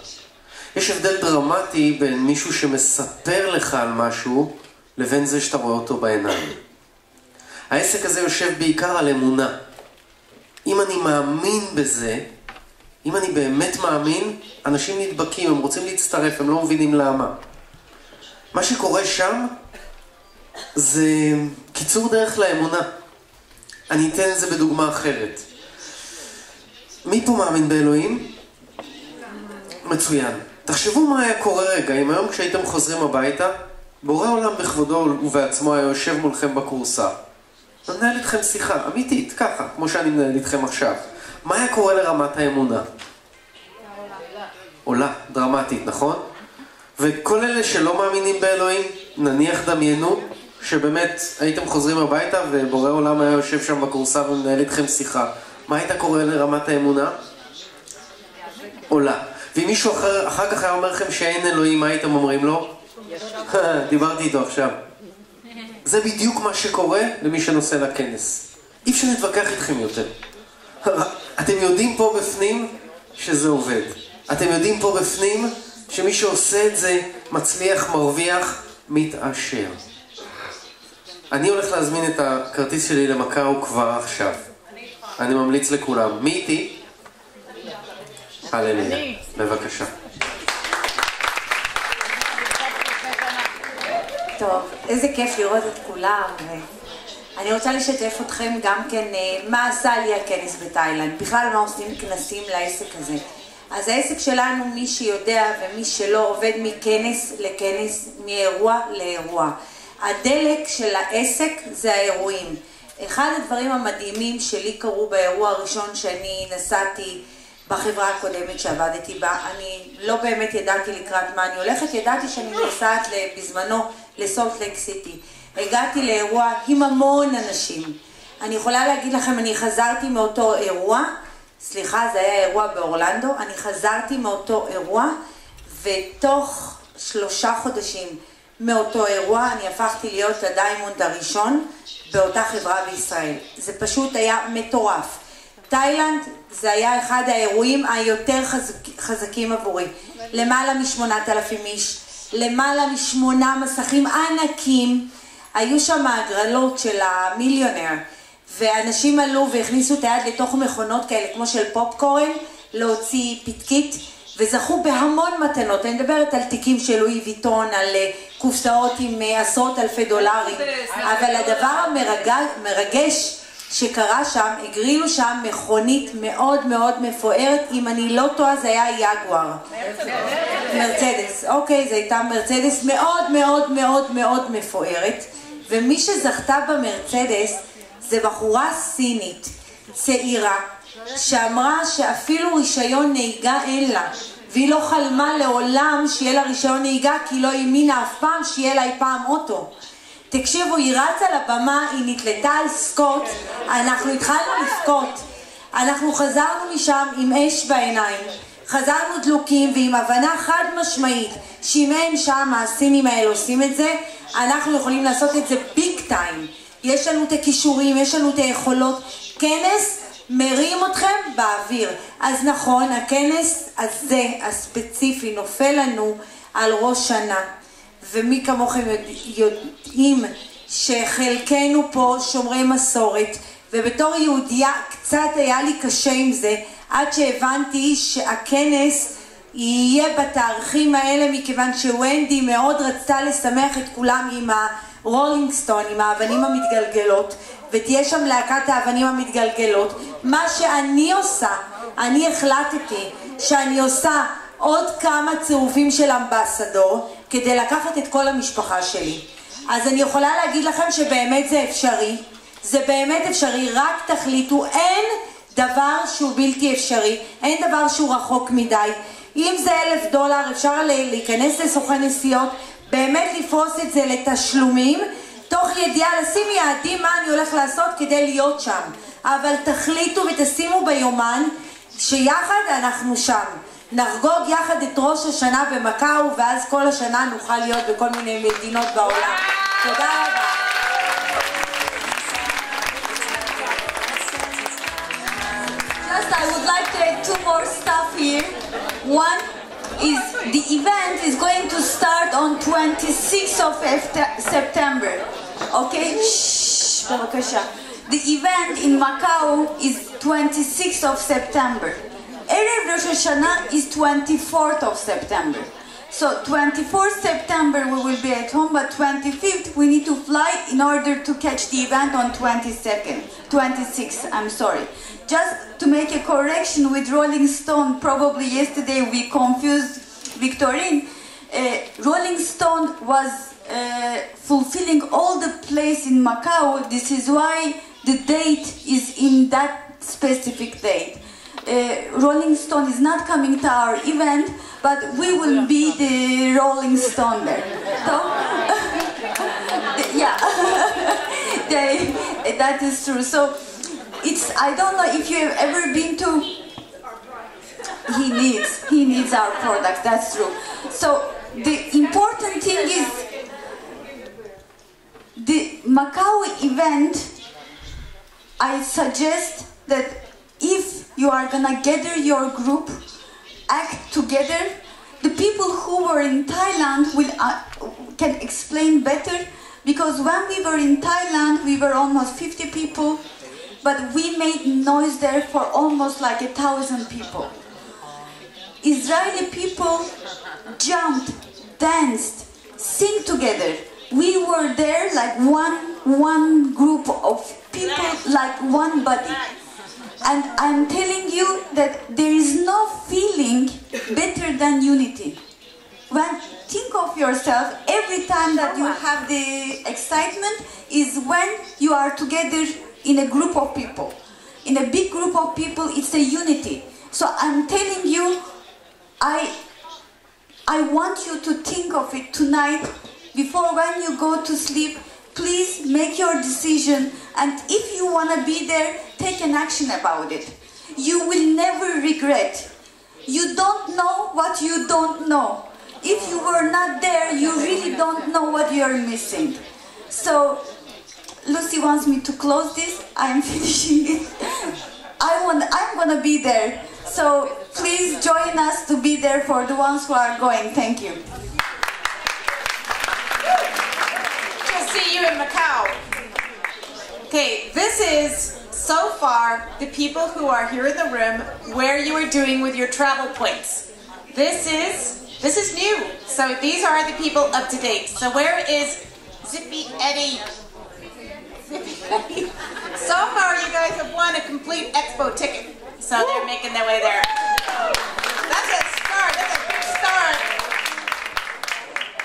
יש הבדל דרמטי בין מישהו שמספר לך על משהו לבין זה שאתה רואה אותו בעיניים. העסק הזה יושב בעיקר על אמונה. אם אני מאמין בזה, אם אני באמת מאמין, אנשים נדבקים, הם רוצים להצטרף, הם לא מבינים למה. מה שקורה שם זה קיצור דרך לאמונה. אני אתן את זה בדוגמה אחרת. מי פה מאמין באלוהים? מצוין. תחשבו מה היה קורה רגע, אם היום כשהייתם חוזרים הביתה, בורא עולם בכבודו ובעצמו היה יושב מולכם בקורסה. מנהל איתכם שיחה, אמיתית, ככה, כמו שאני מנהל איתכם עכשיו. מה היה קורה לרמת האמונה? עולה, דרמטית, נכון? וכל אלה שלא מאמינים באלוהים, נניח דמיינו, שבאמת הייתם חוזרים הביתה ובורא עולם היה יושב שם בקורסה ומנהל איתכם שיחה. מה הייתה קורה לרמת האמונה? עולה. ואם מישהו אחר כך היה אומר לכם שאין אלוהים, מה הייתם אומרים לו? דיברתי איתו עכשיו. זה בדיוק מה שקורה למי שנוסע לכנס. אי אפשר להתווכח איתכם יותר. אתם יודעים פה בפנים שזה עובד. אתם יודעים פה בפנים שמי שעושה את זה מצליח, מרוויח, מתעשר. אני הולך להזמין את הכרטיס שלי למקאו כבר עכשיו. אני ממליץ לכולם. מי איתי? הללויה. בבקשה. טוב, איזה כיף לראות את כולם. אני רוצה לשתף אתכם גם כן מה עשה לי הכנס בתאילנד. בכלל מה עושים כנסים לעסק הזה. אז העסק שלנו, מי שיודע ומי שלא, עובד מכנס לכנס, מאירוע לאירוע. הדלק של העסק זה האירועים. אחד הדברים המדהימים שלי קרו באירוע הראשון שאני נסעתי בחברה הקודמת שעבדתי בה, אני לא באמת ידעתי לקראת מה אני הולכת, ידעתי שאני נוסעת בזמנו לסולט לייק סיטי. הגעתי לאירוע עם המון אנשים. אני יכולה להגיד לכם, אני חזרתי מאותו אירוע, סליחה, זה היה אירוע באורלנדו, אני חזרתי מאותו אירוע, ותוך 3 חודשים מאותו אירוע אני הפכתי להיות הדיימונד הראשון באותה חברה בישראל. זה פשוט היה מטורף. תאילנד זה היה אחד האירועים היותר חזקים עבורי. למעלה מ8,000 איש, למעלה מ8 מסכים ענקים. היו שם הגרלות של המיליונר, ואנשים עלו והכניסו את היד לתוך מכונות כאלה כמו של פופקורן, להוציא פתקית, וזכו בהמון מתנות. אני מדברת על תיקים של לואי ויטון, על קופסאות עם עשרות אלפי דולרים. אבל הדבר המרגש שקרה שם, הגרילו שם מכונית מאוד מאוד מפוארת, אם אני לא טועה זה היה יגואר. מרצדס, אוקיי, זו הייתה מרצדס מאוד מאוד מאוד מאוד מפוארת, ומי שזכתה במרצדס זה בחורה סינית, צעירה, שאמרה שאפילו רישיון נהיגה אין לה, והיא לא חלמה לעולם שיהיה לה רישיון נהיגה, כי היא לא האמינה אף פעם שיהיה לה אי פעם אוטו. תקשיבו, היא רצה לבמה, היא נתלתה על סקוט, אנחנו התחלנו לבכות, אנחנו חזרנו משם עם אש בעיניים, חזרנו דלוקים ועם הבנה חד משמעית שאם אין שם הסינים האלה עושים את זה, אנחנו יכולים לעשות את זה ביג טיים. יש לנו את הכישורים, יש לנו את היכולות. כנס מרים אתכם באוויר. אז נכון, הכנס הזה הספציפי נופל לנו על ראש שנה, ומי כמוכם יודעים שחלקנו פה שומרי מסורת, ובתור יהודייה קצת היה לי קשה עם זה, עד שהבנתי שהכנס יהיה בתאריכים האלה, מכיוון שוונדי מאוד רצתה לשמח את כולם עם הרולינג סטון, עם האבנים המתגלגלות, ותהיה שם להקת האבנים המתגלגלות. מה שאני עושה, אני החלטתי שאני עושה עוד כמה צירופים של אמבסדור, כדי לקחת את כל המשפחה שלי. אז אני יכולה להגיד לכם שבאמת זה אפשרי, זה באמת אפשרי, רק תחליטו, אין דבר שהוא בלתי אפשרי, אין דבר שהוא רחוק מדי. אם זה $1,000 אפשר להיכנס לסוכן נסיעות, באמת לפרוס את זה לתשלומים, תוך ידיעה לשים יעדים מה אני הולך לעשות כדי להיות שם. אבל תחליטו ותשימו ביומן שיחד אנחנו שם. נחגוג יחד את ראש השנה במקאו, ואז כל השנה נוכל להיות בכל מיני מדינות בעולם. תודה רבה. I would like to add two more stuff here. One is the event is going to start on 26th of September. Okay? Shh, the event in Macau is 26th of September. Erev Rosh Hashanah is 24th of September. So 24th September we will be at home, but 25th we need to fly in order to catch the event on 26th, I'm sorry. Just to make a correction with Rolling Stone, probably yesterday we confused Victorine. Rolling Stone was fulfilling all the place in Macau. This is why the date is in that specific date. Rolling Stone is not coming to our event, but we will be the Rolling Stone there. So, yeah, that is true. So it's, I don't know if you have ever been to, he needs our products, that's true. So the important thing is the Macau event. I suggest that if you are gonna gather your group, act together. The people who were in Thailand can explain better, because when we were in Thailand we were almost 50 people, but we made noise there for almost like 1,000 people. Israeli people jumped, danced, sing together. We were there like one group of people, like one body. And I'm telling you that there is no feeling better than unity. Think of yourself, every time that you have the excitement is when you are together in a group of people. In a big group of people, it's a unity. So I'm telling you, I want you to think of it tonight, before when you go to sleep. Please make your decision, and if you want to be there, take an action about it. You will never regret. You don't know what you don't know. If you were not there, you really don't know what you're missing. So, Lucy wants me to close this. I'm finishing it. I'm gonna be there. So, please join us to be there for the ones who are going. Thank you. See you in Macau. Okay, this is so far the people who are here in the room where you are doing with your travel points. This is new. So these are the people up to date. So where is Zippy Eddie? So far you guys have won a complete expo ticket. So they're making their way there. That's a start. That's a big start.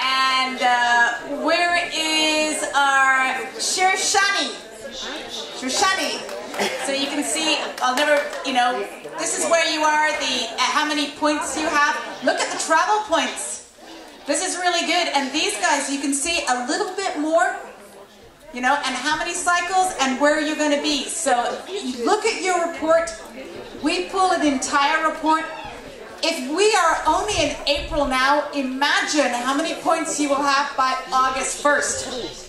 And where is our Shirshani? So you can see, I'll never, this is where you are, how many points you have. Look at the travel points. This is really good. And these guys, you can see a little bit more, and how many cycles and where you're going to be. So you look at your report. We pull an entire report. If we are only in April now, imagine how many points you will have by August 1st.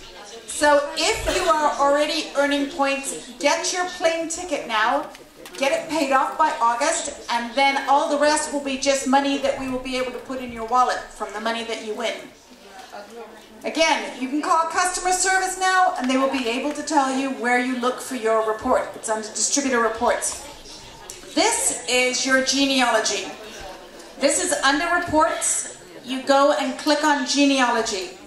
So if you are already earning points, get your plane ticket now, get it paid off by August, and then all the rest will be just money that we will be able to put in your wallet from the money that you win. Again, you can call customer service now, and they will be able to tell you where you look for your report. It's under distributor reports. This is your genealogy. This is under reports. You go and click on genealogy.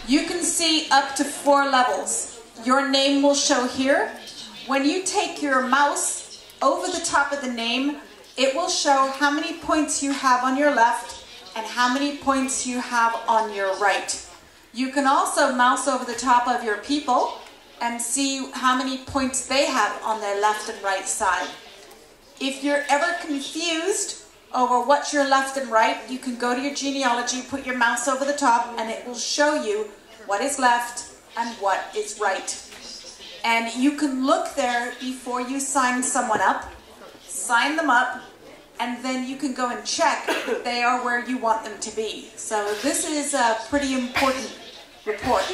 You can see up to 4 levels. Your name will show here. When you take your mouse over the top of the name, it will show how many points you have on your left and how many points you have on your right. You can also mouse over the top of your people and see how many points they have on their left and right side. If you're ever confused over what's your left and right, you can go to your genealogy, put your mouse over the top, and it will show you what is left and what is right. And you can look there before you sign someone up, sign them up, and then you can go and check if they are where you want them to be. So this is a pretty important report.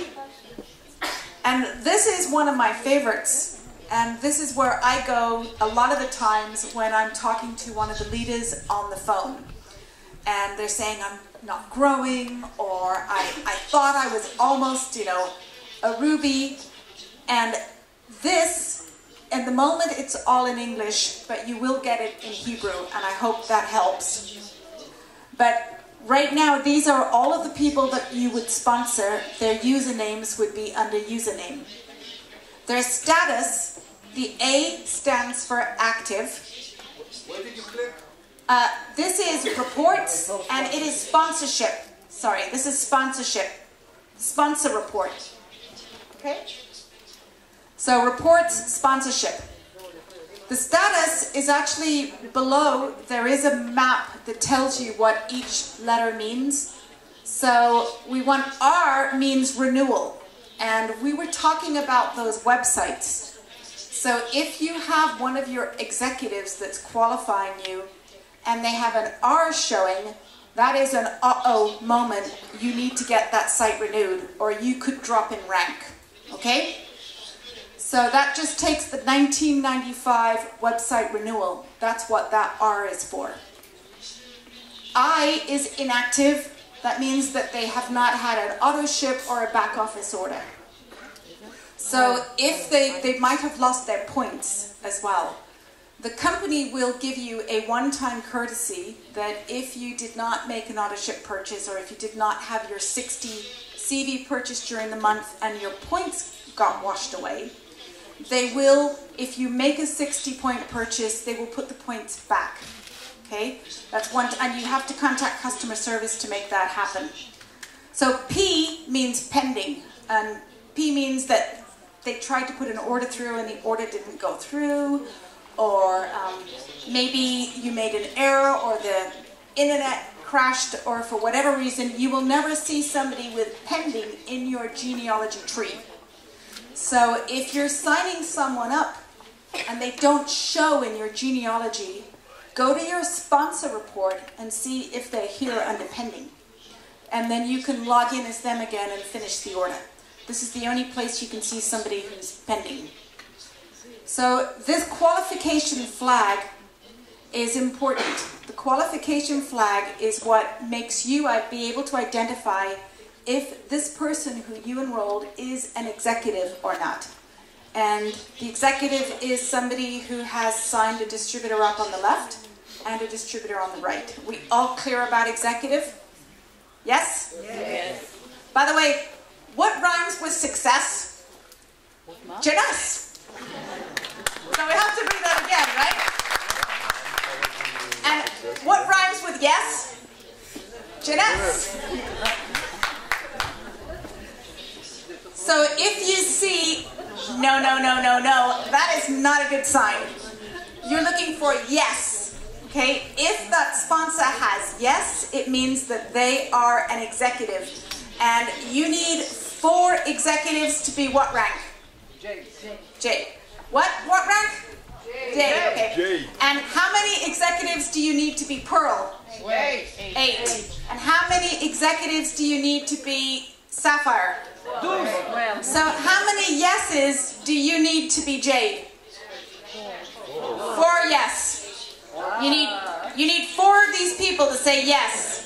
And this is one of my favorites. And this is where I go a lot of the times when I'm talking to one of the leaders on the phone. And they're saying, I'm not growing, or I thought I was almost, a Ruby. And this, at the moment, it's all in English, but you will get it in Hebrew, and I hope that helps. But right now, these are all of the people that you would sponsor. Their usernames would be under username. Their status, the A stands for active. Where did you click? This is reports, and it is sponsorship. Sorry, this is sponsorship. Sponsor report. Okay? So reports, sponsorship. The status is actually below. There is a map that tells you what each letter means. So we want R means renewal. And we were talking about those websites. So if you have one of your executives that's qualifying you, and they have an R showing, that is an uh-oh moment. You need to get that site renewed, or you could drop in rank. Okay? So that just takes the 1995 website renewal. That's what that R is for. I is inactive. That means that they have not had an auto ship or a back office order. So if they might have lost their points as well. The company will give you a one-time courtesy that if you did not make an auto-ship purchase, or if you did not have your 60 CV purchase during the month and your points got washed away, they will, if you make a 60-point purchase, they will put the points back. Okay? That's one, and you have to contact customer service to make that happen. So P means pending, and P means that they tried to put an order through and the order didn't go through, or maybe you made an error, or the internet crashed, or for whatever reason, you will never see somebody with pending in your genealogy tree. So if you're signing someone up and they don't show in your genealogy, go to your sponsor report and see if they're here under pending. And then you can log in as them again and finish the order. This is the only place you can see somebody who's pending. So this qualification flag is important. The qualification flag is what makes you be able to identify if this person who you enrolled is an executive or not. And the executive is somebody who has signed a distributor up on the left and a distributor on the right. We all clear about executive? Yes? Yes. By the way, what rhymes with success? Jeunesse. So we have to read that again, right? And what rhymes with yes? Jeunesse. So if you see no, that is not a good sign. you're looking for yes. Okay, if that sponsor has yes, it means that they are an executive. And you need 4 executives to be what rank? J. What rank? J. Okay. J. And how many executives do you need to be Pearl? 8. And how many executives do you need to be Sapphire? So how many yeses do you need to be Jade? 4 yes. You need 4 of these people to say yes.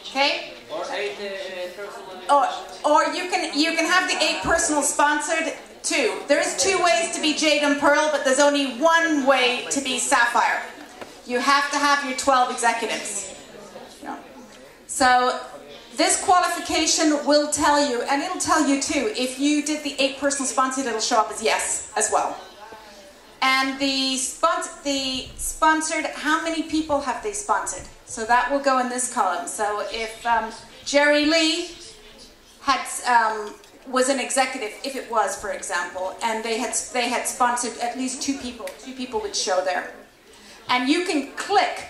Okay? Or you can have the 8 personal sponsored too. There's 2 ways to be Jade and Pearl, but there's only 1 way to be Sapphire. You have to have your 12 executives. So this qualification will tell you, and it'll tell you too, if you did the 8 personal sponsored, it'll show up as yes as well. And the sponsored, how many people have they sponsored? So that will go in this column. So if Jerry Lee was an executive, if it was, for example, and they had sponsored at least 2 people would show there. And you can click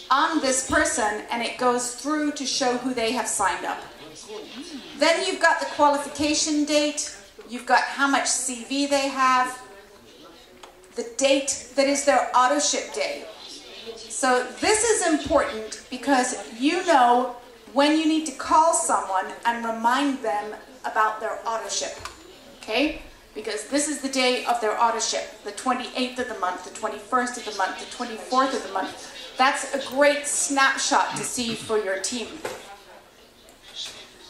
on this person and it goes through to show who they have signed up. Then you've got the qualification date, you've got how much CV they have, the date that is their auto ship day. So this is important because you know when you need to call someone and remind them about their auto ship, okay? Because this is the day of their auto ship, the 28th of the month, the 21st of the month, the 24th of the month. That's a great snapshot to see for your team.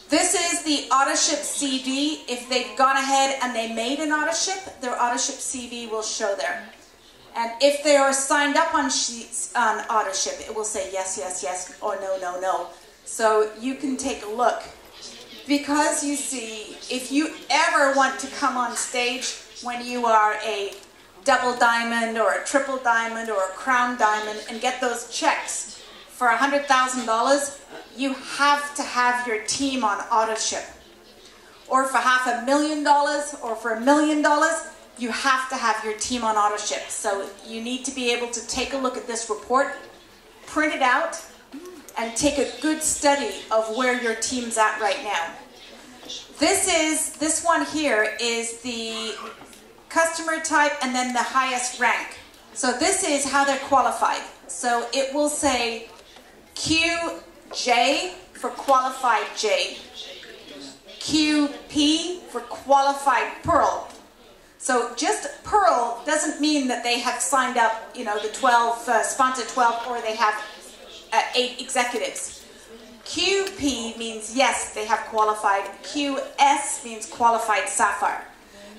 This is the auto ship CV. If they've gone ahead and they made an auto ship, their auto ship CV will show there. And if they are signed up on auto ship, it will say yes, yes, yes, or no, no, no. So you can take a look. Because you see, if you ever want to come on stage when you are a double diamond or a triple diamond or a crown diamond and get those checks for $100,000, you have to have your team on auto ship. Or for $500,000 or for $1 million, you have to have your team on auto ship. So you need to be able to take a look at this report, print it out, and take a good study of where your team's at right now. This one here is the customer type and then the highest rank. So this is how they're qualified. So it will say QJ for qualified J, QP for qualified Pearl. So just Pearl doesn't mean that they have signed up, you know, the 12, sponsored 12, or they have 8 executives. QP means yes, they have qualified. QS means qualified Sapphire.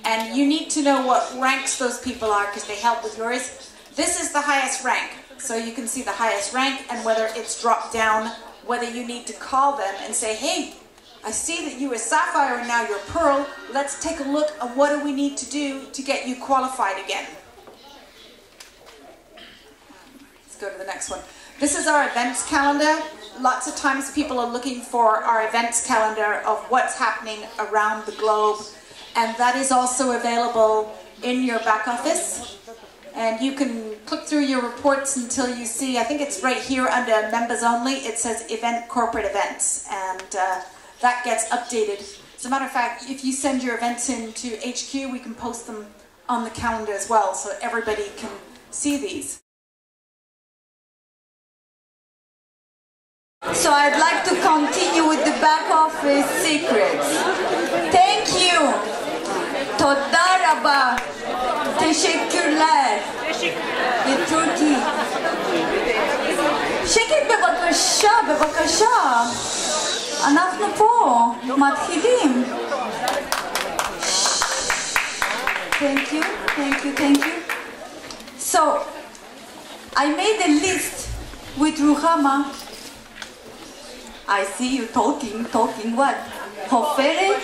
And you need to know what ranks those people are because they help with yours. This is the highest rank. So you can see the highest rank and whether it's dropped down, whether you need to call them and say, hey, I see that you were Sapphire and now you're Pearl. Let's take a look at what do we need to do to get you qualified again. Let's go to the next one. This is our events calendar. Lots of times people are looking for our events calendar of what's happening around the globe. And that is also available in your back office. And you can click through your reports until you see, I think it's right here under members only, it says event corporate events. And that gets updated. As a matter of fact, if you send your events into HQ, we can post them on the calendar as well so everybody can see these. So I'd like to continue with the back office secrets. Thank you. תודה רבה. תשכרler. בטורקי. שקט בבקשה, בבקשה. אנחנו פה, מתחילים. Thank you, thank you, thank you. So, I made a list with Ruhama. I see you talking what? Hoferet?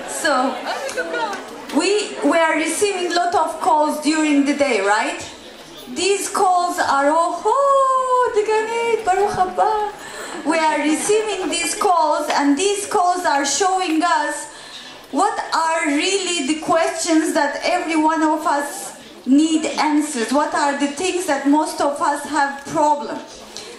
So, we are receiving a lot of calls during the day, right? These calls are, oh, Deganit, Baruch haba. We are receiving these calls, and these calls are showing us what are really the questions that every one of us need answers? What are the things that most of us have problem?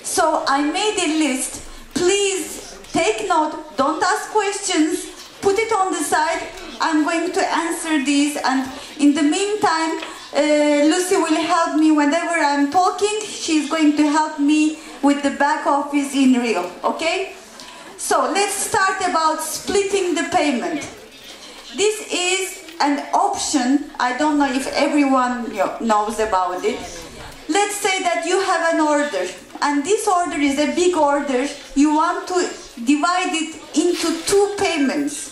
So I made a list. Please take note, don't ask questions, put it on the side. I'm going to answer these, and in the meantime, Lucy will help me whenever I'm talking. She's going to help me with the back office in Rio, okay? So let's start about splitting the payment. This is an option. I don't know if everyone knows about it. Let's say that you have an order, and this order is a big order. You want to divide it into 2 payments.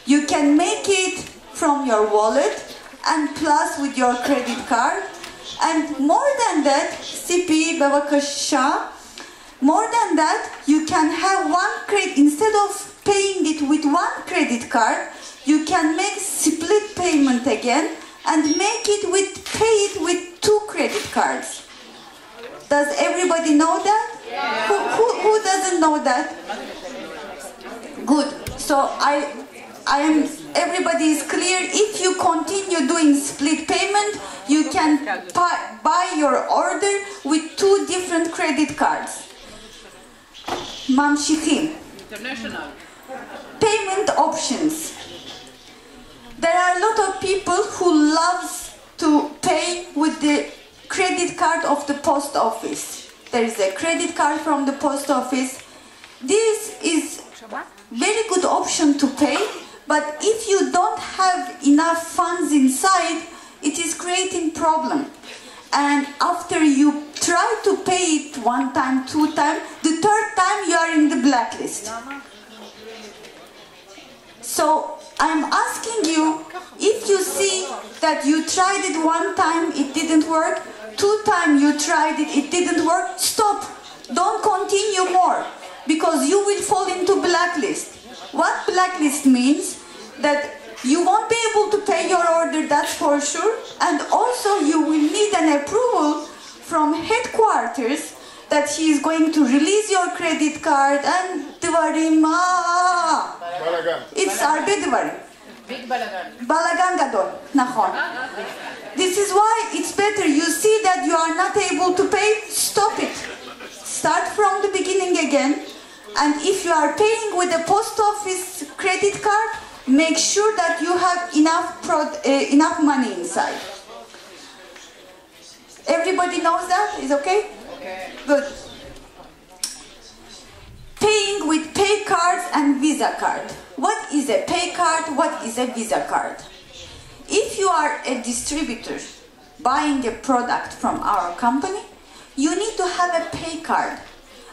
You can make it from your wallet and plus with your credit card. And more than that, CP, Bavakasha, more than that, you can have one credit, instead of paying it with 1 credit card, you can make split payment again and pay it with 2 credit cards. Does everybody know that? Yeah. Who doesn't know that? Good. So everybody is clear. If you continue doing split payment, you can buy your order with 2 different credit cards. Mamshichim. International. Payment options. There are a lot of people who love to pay with the credit card of the post office. There is a credit card from the post office. This is very good option to pay, but if you don't have enough funds inside, it is creating problem. And after you try to pay it 1 time, 2 times, the 3rd time you are in the blacklist. So I'm asking you, if you see that you tried it 1 time, it didn't work, 2 times you tried it, it didn't work, stop. Don't continue more, because you will fall into blacklist. What blacklist means? That you won't be able to pay your order, that's for sure, and also you will need an approval from headquarters that he is going to release your credit card and dvarim. It's arbe dvarim. Big balagan. Balagan gadol, nachon. This is why it's better. You see that you are not able to pay, stop it. Start from the beginning again. And if you are paying with a post office credit card, make sure that you have enough money inside. Everybody knows that? Is okay? Okay. Good. Paying with pay cards and Visa card. What is a pay card? What is a Visa card? If you are a distributor buying a product from our company, you need to have a pay card.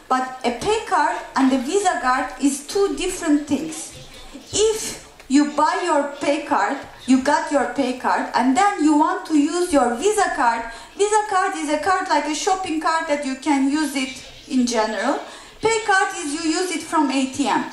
But a pay card and a Visa card is 2 different things. If you buy your pay card, you got your pay card, and then you want to use your Visa card. Visa card is a card like a shopping card that you can use it in general. Pay card is you use it from ATM.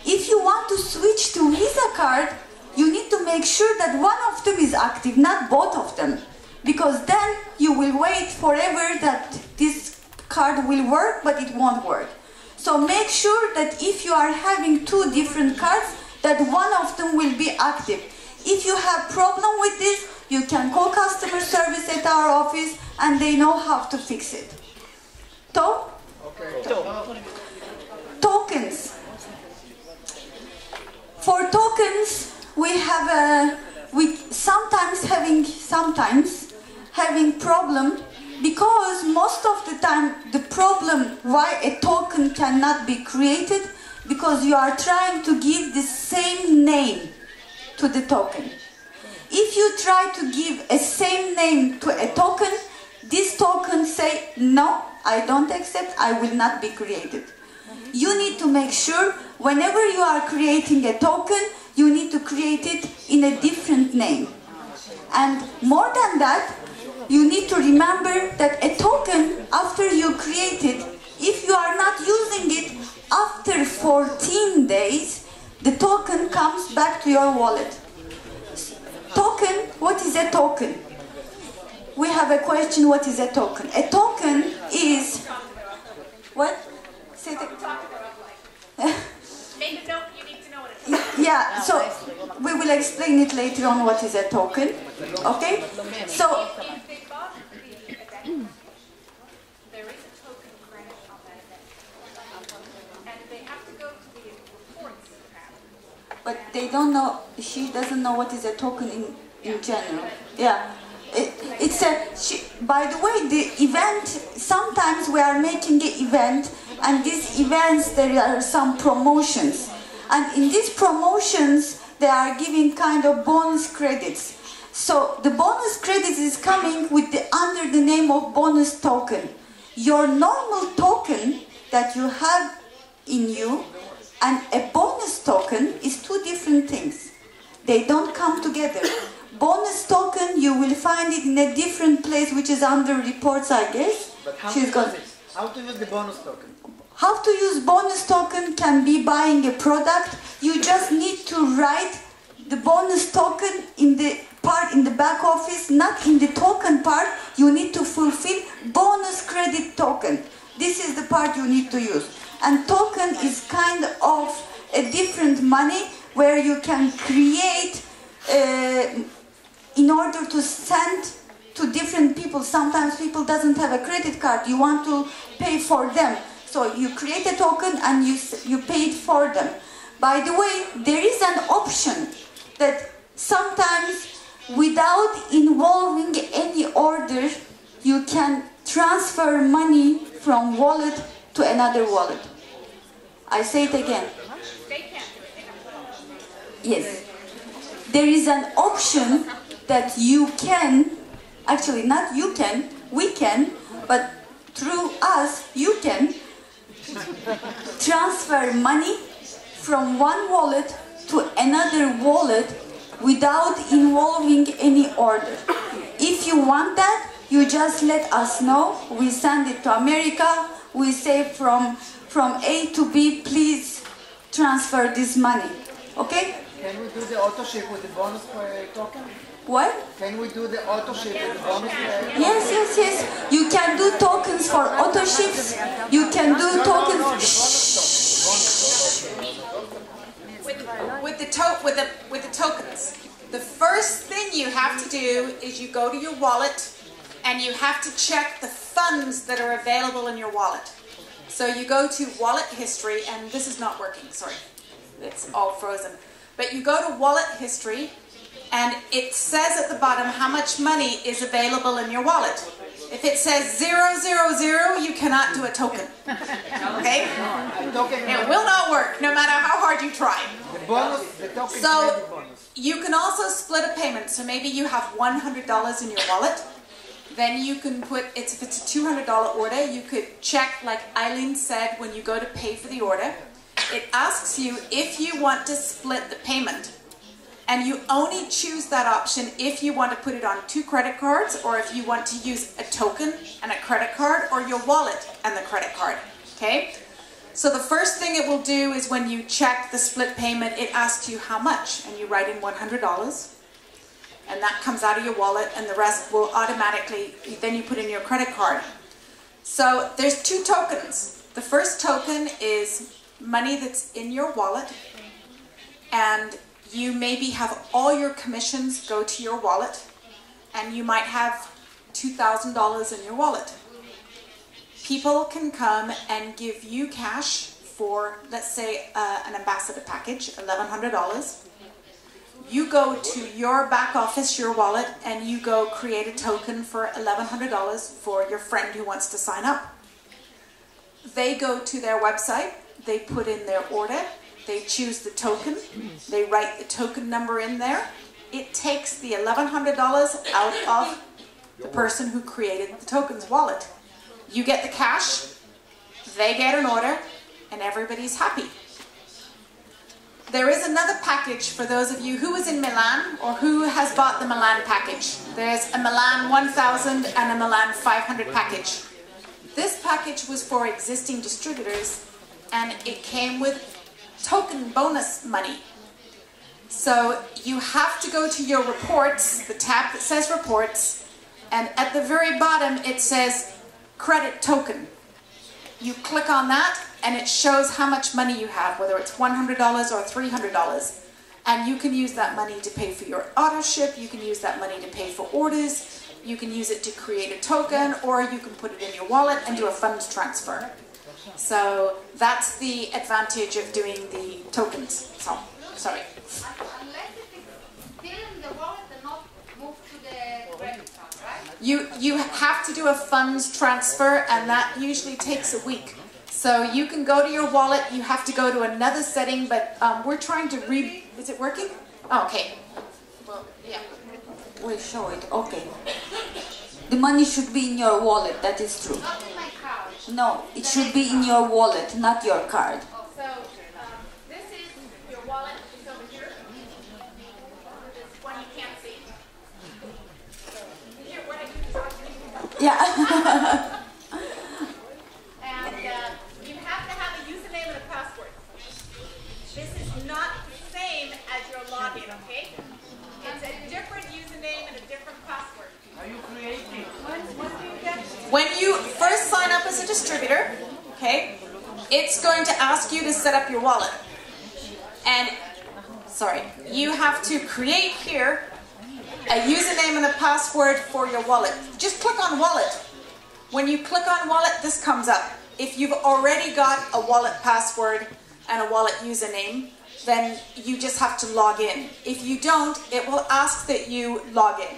If you want to switch to Visa card, you need to make sure that one of them is active, not both of them. Because then you will wait forever that this card will work, but it won't work. So make sure that if you are having 2 different cards, that one of them will be active. If you have problem with this, you can call customer service at our office and they know how to fix it. Okay. Tokens. For tokens, we have sometimes having problem, because most of the time the problem why a token cannot be created, because you are trying to give the same name to the token. If you try to give a same name to a token, this token say, no, I don't accept, I will not be created. You need to make sure whenever you are creating a token, you need to create it in a different name. And more than that, you need to remember that a token, after you create it, if you are not using it, after 14 days, the token comes back to your wallet. Token, what is a token? We have a question, what is a token? A token is... What? Say that. Make a note, you need to know what it is. Yeah, so we will explain it later on what is a token. Okay? So If they bought the event, there is a token credit on that event. And they have to go to the reports tab. but they don't know, she doesn't know what is a token in general. Yeah. By the way, the event, sometimes we are making an event, and these events, there are some promotions. And in these promotions, they are giving kind of bonus credits. So the bonus credits is coming with under the name of bonus token. Your normal token that you have in you and a bonus token is two different things. They don't come together. Bonus token, you will find it in a different place, which is under reports, I guess. But how to use it? How to use the bonus token? How to use bonus token can be buying a product. You just need to write the bonus token in the part in the back office, not in the token part. You need to fulfill bonus credit token. This is the part you need to use. And token is kind of a different money where you can create in order to send to different people. Sometimes people doesn't have a credit card. You want to pay for them. So you create a token and you pay it for them. By the way, there is an option that sometimes without involving any order, you can transfer money from wallet to another wallet. I say it again. Yes. There is an option that you can, actually not you can, we can, but through us, you can transfer money from one wallet to another wallet without involving any order. If you want that, you just let us know. We send it to America. We say from A to B, please transfer this money. Okay? Can we do the auto ship with the bonus token? What? Can we do the auto ship with the bonus token? Yes. You can do tokens for auto ships. You can do tokens. With the tokens, the first thing you have to do is you go to your wallet and you have to check the funds that are available in your wallet. So you go to wallet history, and this is not working, sorry. It's all frozen. But you go to wallet history, and it says at the bottom how much money is available in your wallet. If it says 000, you cannot do a token. Okay? It will not work, no matter how hard you try. The token so you can also split a payment. So maybe you have $100 in your wallet. Then you can put, if it's a $200 order, you could check, like Eileen said, when you go to pay for the order. It asks you if you want to split the payment. And you only choose that option if you want to put it on 2 credit cards, or if you want to use a token and a credit card, or your wallet and the credit card. Okay? So the first thing it will do is when you check the split payment, it asks you how much, and you write in $100, and that comes out of your wallet, and the rest will automatically, then you put in your credit card. So there's 2 tokens. The first token is money that's in your wallet, and you maybe have all your commissions go to your wallet, and you might have $2,000 in your wallet. People can come and give you cash for, let's say, an ambassador package, $1,100. You go to your back office, your wallet, and you go create a token for $1,100 for your friend who wants to sign up. They go to their website, they put in their order, they choose the token, they write the token number in there. It takes the $1,100 out of the person who created the token's wallet. You get the cash, they get an order, and everybody's happy. There is another package for those of you who is in Milan or who has bought the Milan package. There's a Milan 1000 and a Milan 500 package. This package was for existing distributors, and it came with token bonus money. So you have to go to your reports, the tab that says reports, and at the very bottom it says credit token. You click on that, and it shows how much money you have, whether it's $100 or $300. And you can use that money to pay for your auto ship, you can use that money to pay for orders, you can use it to create a token, or you can put it in your wallet and do a funds transfer. So that's the advantage of doing the tokens. So, sorry. Unless it is still in the wallet and not moved to the credit card, right? You have to do a funds transfer, and that usually takes a week. So you can go to your wallet, you have to go to another setting, but we're trying to is it working? Oh, okay. Well, yeah. We'll show it, okay. The money should be in your wallet, that is true. Not in my card. No, it should be in your wallet, not your card. So this is your wallet, it's over here. This one you can't see. Here, what I do is I do. Yeah. And you have to have a username and a password. This is not the same as your login, okay? It's a different username and a different password. Are you creating? When you first sign up as a distributor, okay, it's going to ask you to set up your wallet. And, sorry, you have to create here a username and a password for your wallet. Just click on wallet. When you click on wallet, this comes up. If you've already got a wallet password and a wallet username, then you just have to log in. If you don't, it will ask that you log in.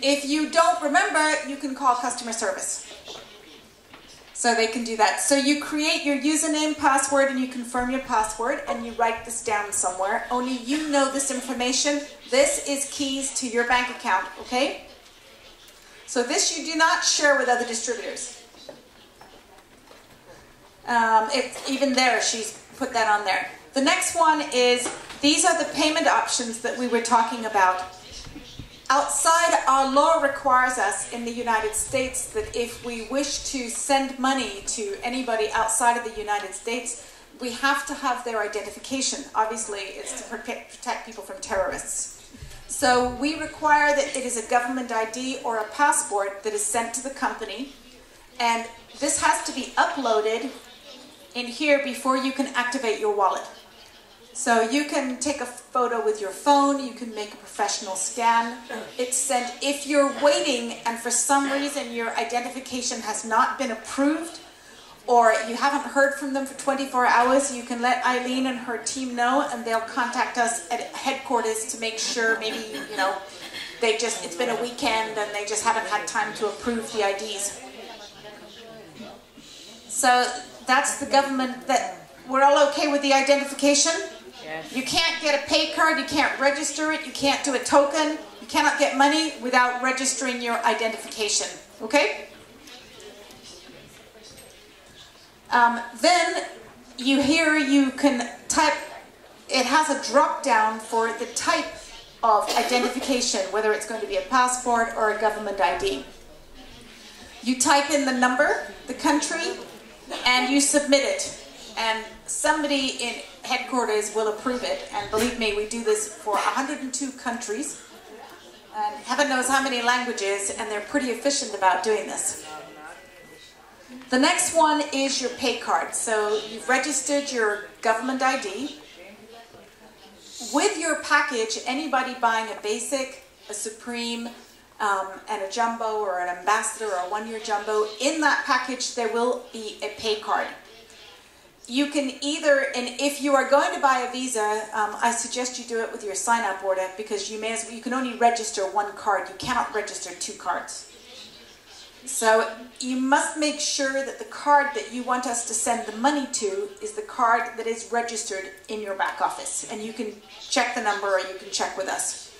If you don't remember, you can call customer service. So they can do that. So you create your username, password, and you confirm your password, and you write this down somewhere. Only you know this information. This is keys to your bank account, okay? So this you do not share with other distributors. Even there, she's put that on there. The next one is, these are the payment options that we were talking about. Outside, our law requires us in the United States that if we wish to send money to anybody outside of the United States, we have to have their identification. Obviously, it's to protect people from terrorists. So we require that it is a government ID or a passport that is sent to the company, and this has to be uploaded in here before you can activate your wallet. So you can take a photo with your phone, you can make a professional scan. It's sent, if you're waiting and for some reason your identification has not been approved, or you haven't heard from them for 24 hours, you can let Eileen and her team know, and they'll contact us at headquarters to make sure maybe, you know, it's been a weekend and they just haven't had time to approve the IDs. So that's the government, that we're all okay with the identification? Yes. You can't get a pay card, you can't register it, you can't do a token, you cannot get money without registering your identification, okay? Then you can type, it has a drop down for the type of identification, whether it's going to be a passport or a government ID. You type in the number, the country, and you submit it. And somebody in headquarters will approve it. And believe me, we do this for 102 countries. And heaven knows how many languages, and they're pretty efficient about doing this. The next one is your pay card. So you've registered your government ID. With your package, anybody buying a basic, a supreme, and a jumbo or an ambassador or a one-year jumbo, in that package there will be a pay card. You can either, and if you are going to buy a Visa, I suggest you do it with your sign-up order, because you can only register one card. You cannot register two cards. So you must make sure that the card that you want us to send the money to is the card that is registered in your back office. And you can check the number, or you can check with us.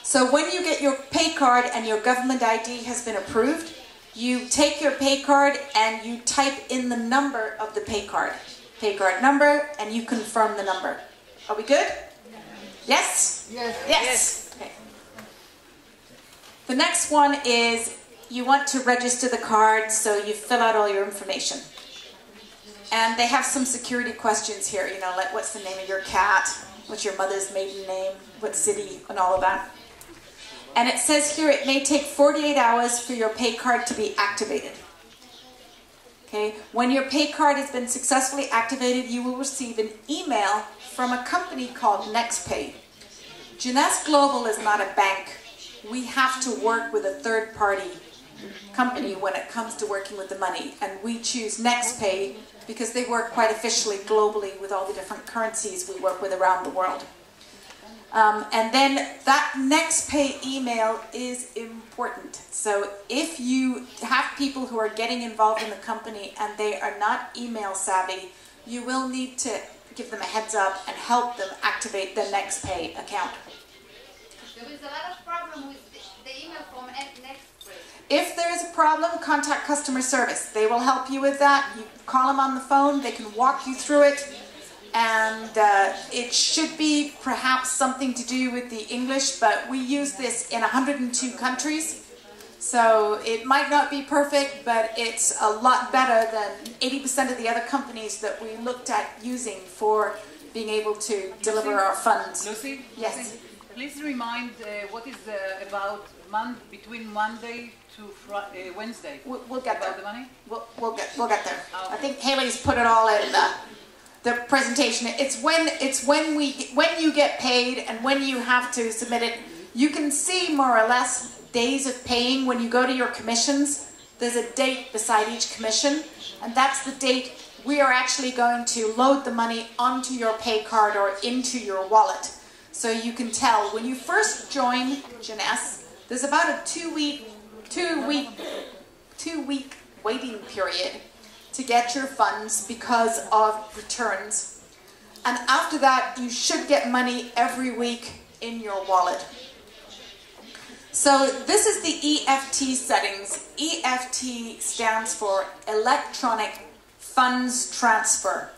So when you get your pay card and your government ID has been approved, you take your pay card and you type in the number of the pay card number, and you confirm the number. Are we good? Yes? Yes. Yes. Okay. The next one is, you want to register the card, so you fill out all your information. And they have some security questions here, you know, like what's the name of your cat, what's your mother's maiden name, what city, and all of that. And it says here it may take 48 hours for your pay card to be activated. Okay? When your pay card has been successfully activated, you will receive an email from a company called NextPay. Jeunesse Global is not a bank. We have to work with a third-party company when it comes to working with the money, and we choose NextPay because they work quite efficiently globally with all the different currencies we work with around the world. And then that NextPay email is important. So if you have people who are getting involved in the company and they are not email savvy, you will need to give them a heads up and help them activate the NextPay account. There is a lot of problem with the email from NextPay. If there is a problem, contact customer service. They will help you with that. You call them on the phone, they can walk you through it. And it should be perhaps something to do with the English, but we use this in 102 countries. So it might not be perfect, but it's a lot better than 80% of the other companies that we looked at using for being able to deliver our funds. Lucy? Yes. Lucy, please remind what is about between Monday to Wednesday. We'll get there. About the money? We'll get there. I think Haley's put it all in the presentation. It's when you get paid and when you have to submit it. You can see more or less days of paying when you go to your commissions. There's a date beside each commission, and that's the date we are actually going to load the money onto your pay card or into your wallet. So you can tell when you first join Jeunesse, there's about a two week waiting period to get your funds because of returns. And after that, you should get money every week in your wallet. So this is the EFT settings. EFT stands for Electronic Funds Transfer.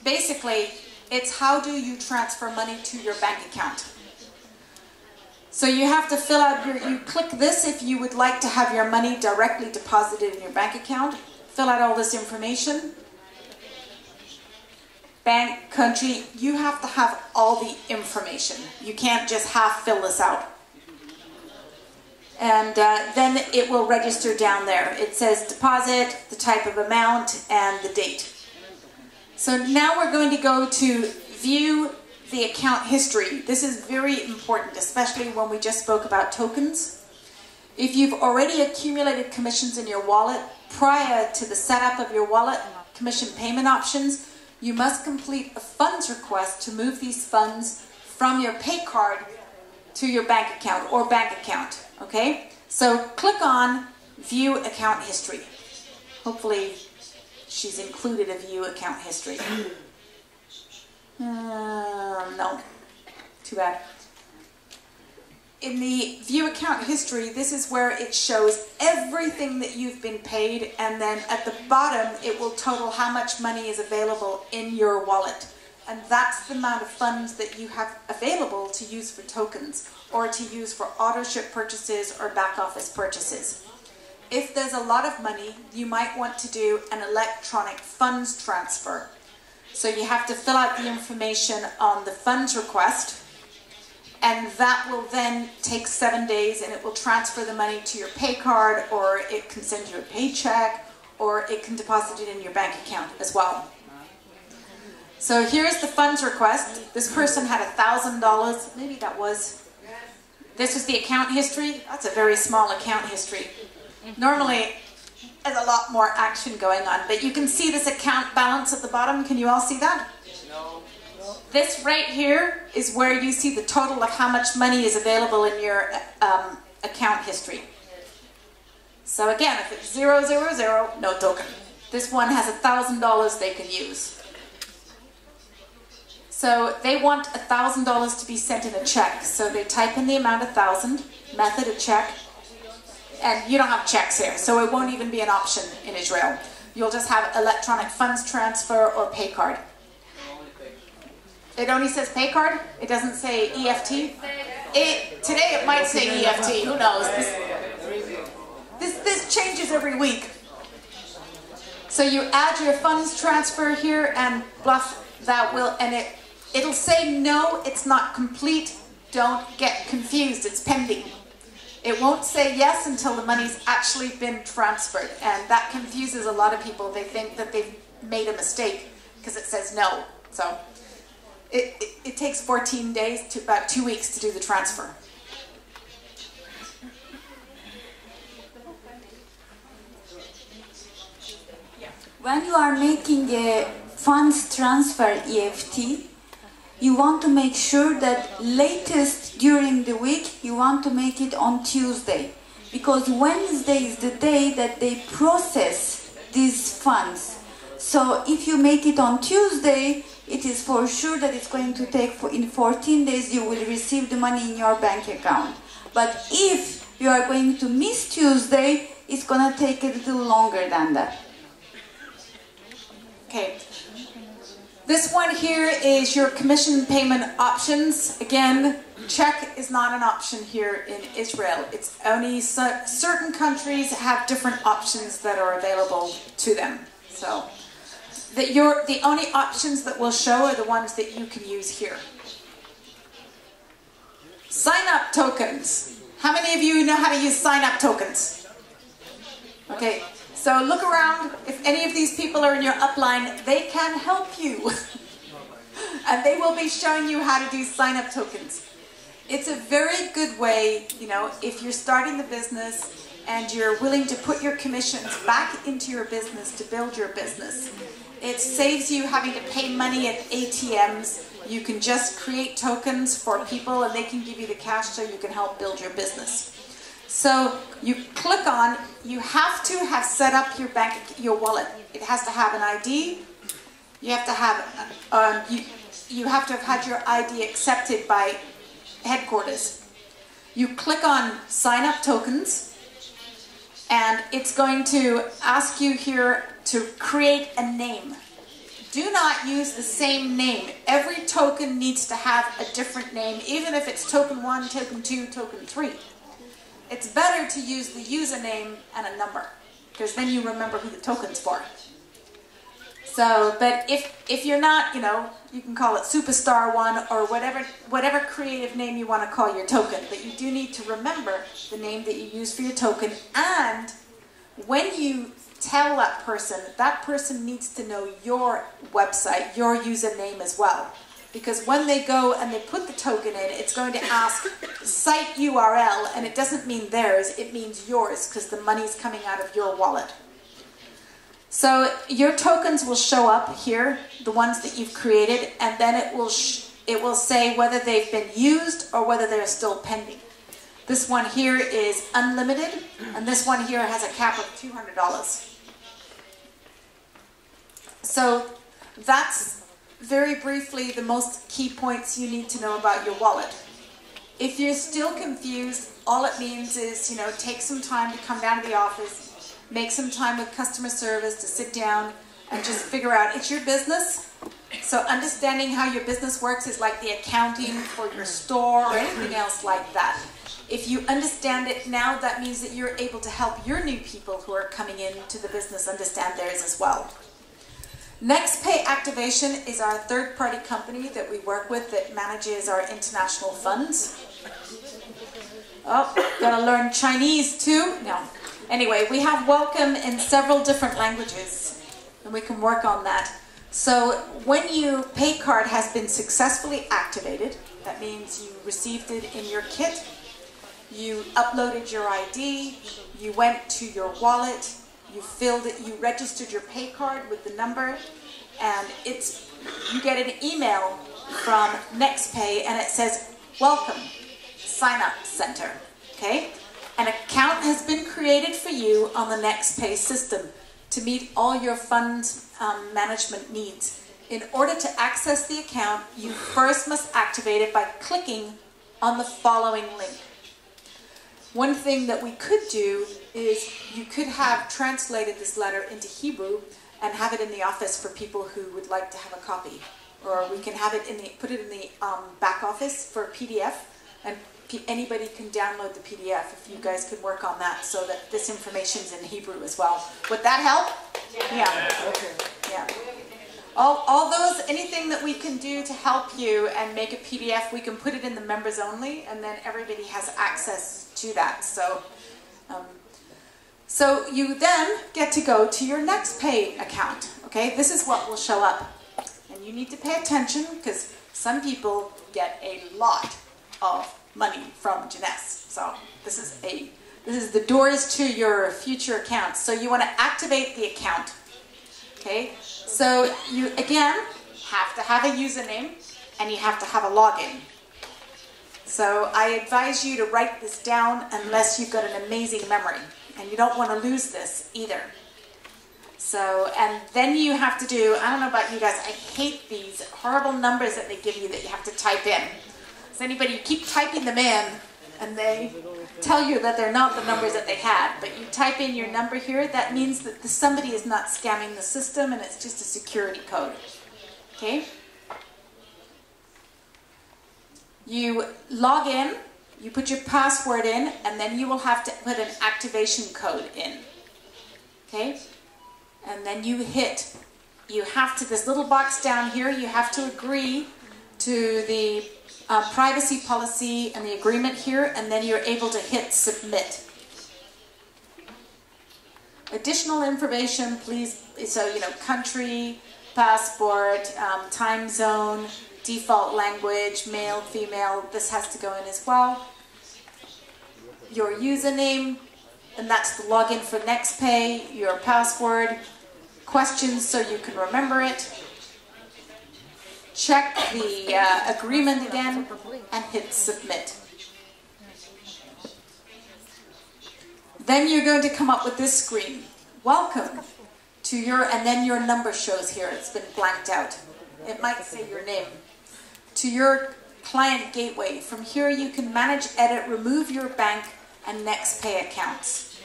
Basically, it's how do you transfer money to your bank account. So you have to fill out you click this if you would like to have your money directly deposited in your bank account. Fill out all this information. Bank, country, you have to have all the information. You can't just half fill this out. And then it will register down there. It says deposit, the type of amount, and the date. So now we're going to go to view the account history. This is very important, especially when we just spoke about tokens. If you've already accumulated commissions in your wallet prior to the setup of your wallet commission payment options, you must complete a funds request to move these funds from your pay card to your bank account or bank account. Okay? So click on View Account History. Hopefully she's included a View Account History. No. Too bad. In the View Account History, this is where it shows everything that you've been paid, and then at the bottom it will total how much money is available in your wallet. And that's the amount of funds that you have available to use for tokens or to use for auto ship purchases or back office purchases. If there's a lot of money, you might want to do an electronic funds transfer. So you have to fill out the information on the funds request, and that will then take 7 days, and it will transfer the money to your pay card, or it can send you a paycheck, or it can deposit it in your bank account as well. So here's the funds request. This person had $1,000. Maybe that was. This was the account history. That's a very small account history. Normally, there's a lot more action going on, but you can see this account balance at the bottom. Can you all see that? No. This right here is where you see the total of how much money is available in your account history. So again, if it's 000, no token. This one has $1,000 they can use. So they want $1,000 to be sent in a check. So they type in the amount 1,000, method a check, and you don't have checks here, so it won't even be an option in Israel. You'll just have electronic funds transfer or pay card. It only says pay card? It doesn't say EFT? Today it might say EFT, who knows? This changes every week. So you add your funds transfer here and bluff that will, and it'll say no, it's not complete. Don't get confused, it's pending. It won't say yes until the money's actually been transferred, and that confuses a lot of people. They think that they've made a mistake because it says no. So it takes 14 days to about 2 weeks to do the transfer. When you are making a funds transfer EFT, you want to make sure that latest during the week, you want to make it on Tuesday. Because Wednesday is the day that they process these funds. So if you make it on Tuesday, it is for sure that it's going to take, in 14 days, you will receive the money in your bank account. But if you are going to miss Tuesday, it's going to take a little longer than that. Okay. This one here is your commission payment options. Again, check is not an option here in Israel. It's only certain countries have different options that are available to them. So the only options that will show are the ones that you can use here. Sign up tokens. How many of you know how to use sign up tokens? Okay. So look around. If any of these people are in your upline, they can help you. And they will be showing you how to do sign-up tokens. It's a very good way, you know, if you're starting the business and you're willing to put your commissions back into your business to build your business. It saves you having to pay money at ATMs. You can just create tokens for people and they can give you the cash so you can help build your business. So you click on, you have to have set up your wallet. It has to have an ID. You have to have you have to have had your ID accepted by headquarters. You click on sign up tokens and it's going to ask you here to create a name. Do not use the same name. Every token needs to have a different name, even if it's token 1, token 2, token 3. It's better to use the username and a number, because then you remember who the token's for. So, but if you're not, you know, you can call it Superstar 1 or whatever creative name you want to call your token, but you do need to remember the name that you use for your token, and when you tell that person needs to know your website, your username as well. Because when they go and they put the token in, it's going to ask site URL, and it doesn't mean theirs, it means yours, because the money's coming out of your wallet. So your tokens will show up here, the ones that you've created, and then it will say whether they've been used or whether they're still pending. This one here is unlimited, and this one here has a cap of $200. So that's very briefly the most key points you need to know about your wallet. If you're still confused, all it means is, you know, take some time to come down to the office, make some time with customer service to sit down and just figure out, it's your business. So understanding how your business works is like the accounting for your store or anything else like that. If you understand it now, that means that you're able to help your new people who are coming into the business understand theirs as well. NextPay Activation is our third-party company that we work with that manages our international funds. Oh, gotta learn Chinese too? No. Anyway, we have welcome in several different languages, and we can work on that. So when your pay card has been successfully activated, that means you received it in your kit, you uploaded your ID, you went to your wallet, you filled it, you registered your pay card with the number, and you get an email from NextPay and it says, welcome, sign up center, okay? An account has been created for you on the NextPay system to meet all your funds management needs. In order to access the account, you first must activate it by clicking on the following link. One thing that we could do is you could have translated this letter into Hebrew and have it in the office for people who would like to have a copy. Or we can have it put it in the back office for a PDF, and anybody can download the PDF if you guys could work on that so that this information's in Hebrew as well. Would that help? Yeah. Okay. Yeah. All those, anything that we can do to help you and make a PDF, we can put it in the members only, and then everybody has access to that. So you then get to go to your next pay account. Okay, this is what will show up. And you need to pay attention because some people get a lot of money from jeunesse. So this is the doors to your future accounts. So you want to activate the account. Okay, so you again have to have a username and you have to have a login. So I advise you to write this down unless you've got an amazing memory. And you don't want to lose this either. So, and then you have to do, I don't know about you guys, I hate these horrible numbers that they give you that you have to type in. Does anybody, you keep typing them in and they tell you that they're not the numbers that they had, but you type in your number here, that means that somebody is not scamming the system and it's just a security code. Okay? You log in. You put your password in, and then you will have to put an activation code in. Okay? And then you have to, this little box down here, you have to agree to the privacy policy and the agreement here, and then you're able to hit submit. Additional information, please, so, you know, country, passport, time zone, default language, male, female, this has to go in as well. Your username, and that's the login for NextPay, your password, questions so you can remember it. Check the agreement again and hit submit. Then you're going to come up with this screen. Welcome to your, and then your number shows here, it's been blanked out. It might say your name. To your client gateway. From here you can manage, edit, remove your bank and NextPay accounts.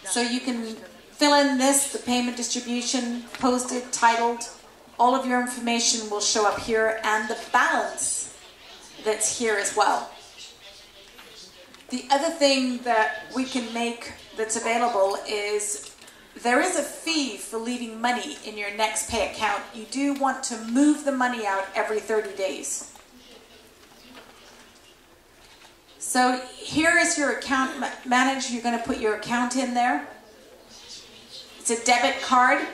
So you can fill in this, the payment distribution, posted, titled. All of your information will show up here and the balance that's here as well. The other thing that we can make that's available is there is a fee for leaving money in your NextPay account. You do want to move the money out every 30 days. So here is your account managed. You're going to put your account in there. It's a debit card.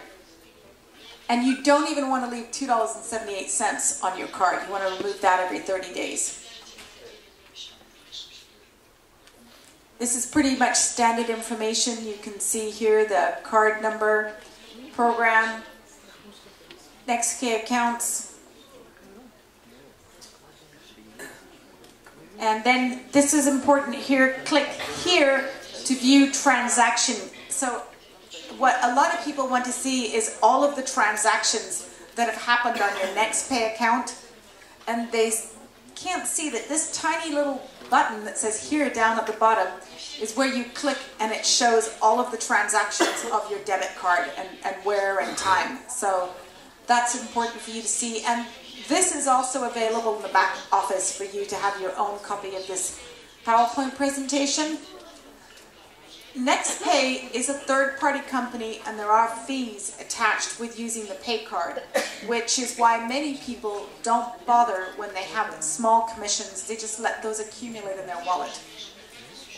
And you don't even want to leave $2.78 on your card. You want to remove that every 30 days. This is pretty much standard information. You can see here the card number, program, NextPay accounts. And then this is important here. Click here to view transaction. So what a lot of people want to see is all of the transactions that have happened on your NextPay account. And they can't see that this tiny little button that says here down at the bottom is where you click and it shows all of the transactions of your debit card and where and time. So that's important for you to see. And this is also available in the back office for you to have your own copy of this PowerPoint presentation. NextPay is a third-party company and there are fees attached with using the pay card, which is why many people don't bother when they have small commissions. They just let those accumulate in their wallet.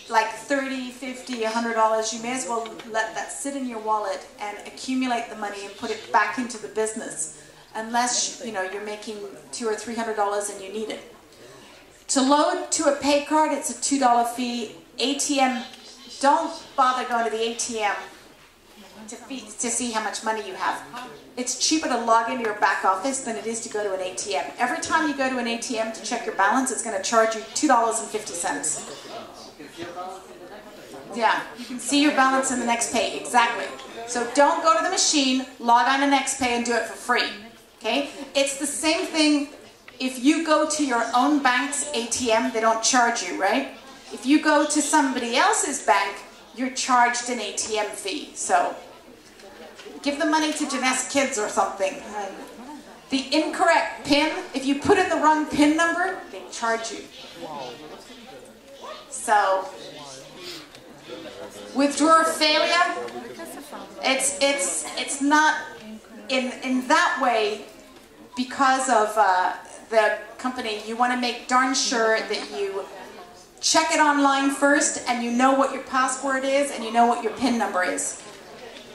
Like $30, $50, $100, you may as well let that sit in your wallet and accumulate the money and put it back into the business, unless you're making $200 or $300 and you need it. To load to a pay card, it's a $2 fee. ATM, don't bother going to the ATM to see how much money you have. It's cheaper to log into your back office than it is to go to an ATM. Every time you go to an ATM to check your balance, it's going to charge you $2.50. Yeah, you can see your balance in the NextPay, exactly. So don't go to the machine, log on to NextPay and do it for free. Okay? It's the same thing if you go to your own bank's ATM, they don't charge you, right? If you go to somebody else's bank, you're charged an ATM fee. So give the money to Jeunesse Kids or something. The incorrect PIN, if you put in the wrong PIN number, they charge you. So withdrawal failure, it's not in that way because of the company. You want to make darn sure that you check it online first, and you know what your password is, and you know what your PIN number is.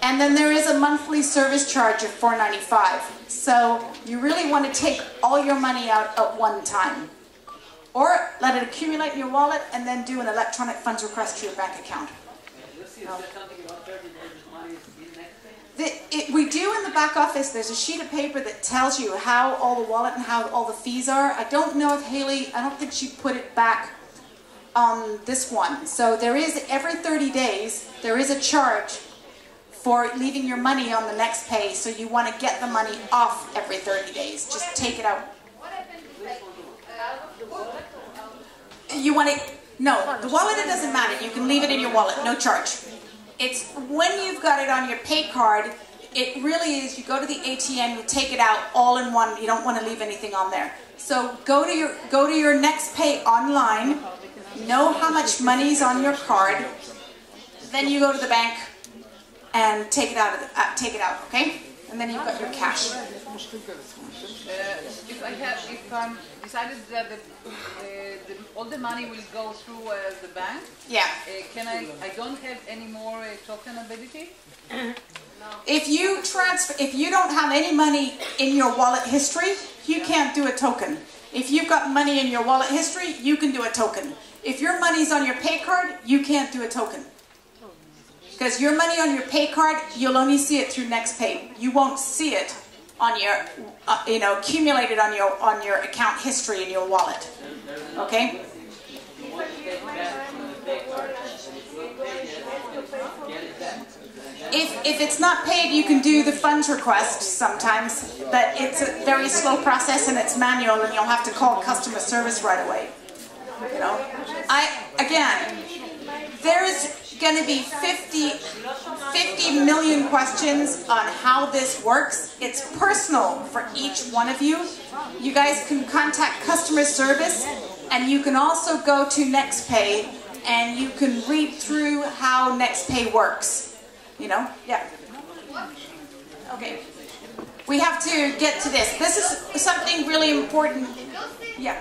And then there is a monthly service charge of $4.95. So you really want to take all your money out at one time. Or let it accumulate in your wallet and then do an electronic funds request to your bank account. We do in the back office, there's a sheet of paper that tells you how all the wallet and how all the fees are. I don't know if Haley, I don't think she put it back on this one. So there is, every 30 days, there is a charge for leaving your money on the next pay. So you want to get the money off every 30 days. Just take it out. You want to, no, the wallet, it doesn't matter. You can leave it in your wallet, no charge. It's when you've got it on your pay card, it really is, you go to the ATM, you take it out all in one, you don't want to leave anything on there. So go to your next pay online, know how much money's on your card, then you go to the bank and take it out, okay? And then you've got your cash. If I'm decided that all the money will go through the bank, yeah. I don't have any more token ability? If you don't have any money in your wallet history, you can't do a token. If you've got money in your wallet history, you can do a token. If your money's on your pay card, you can't do a token. Because your money on your pay card, you'll only see it through next pay. You won't see it on your, accumulated on your account history in your wallet. Okay? If it's not paid, you can do the funds request sometimes, but it's a very slow process and it's manual, and you'll have to call customer service right away. You know, again, there's going to be 50 million questions on how this works. It's personal for each one of you. You guys can contact customer service, and you can also go to NextPay and you can read through how NextPay works. You know? Yeah. Okay. We have to get to this. This is something really important. Yeah.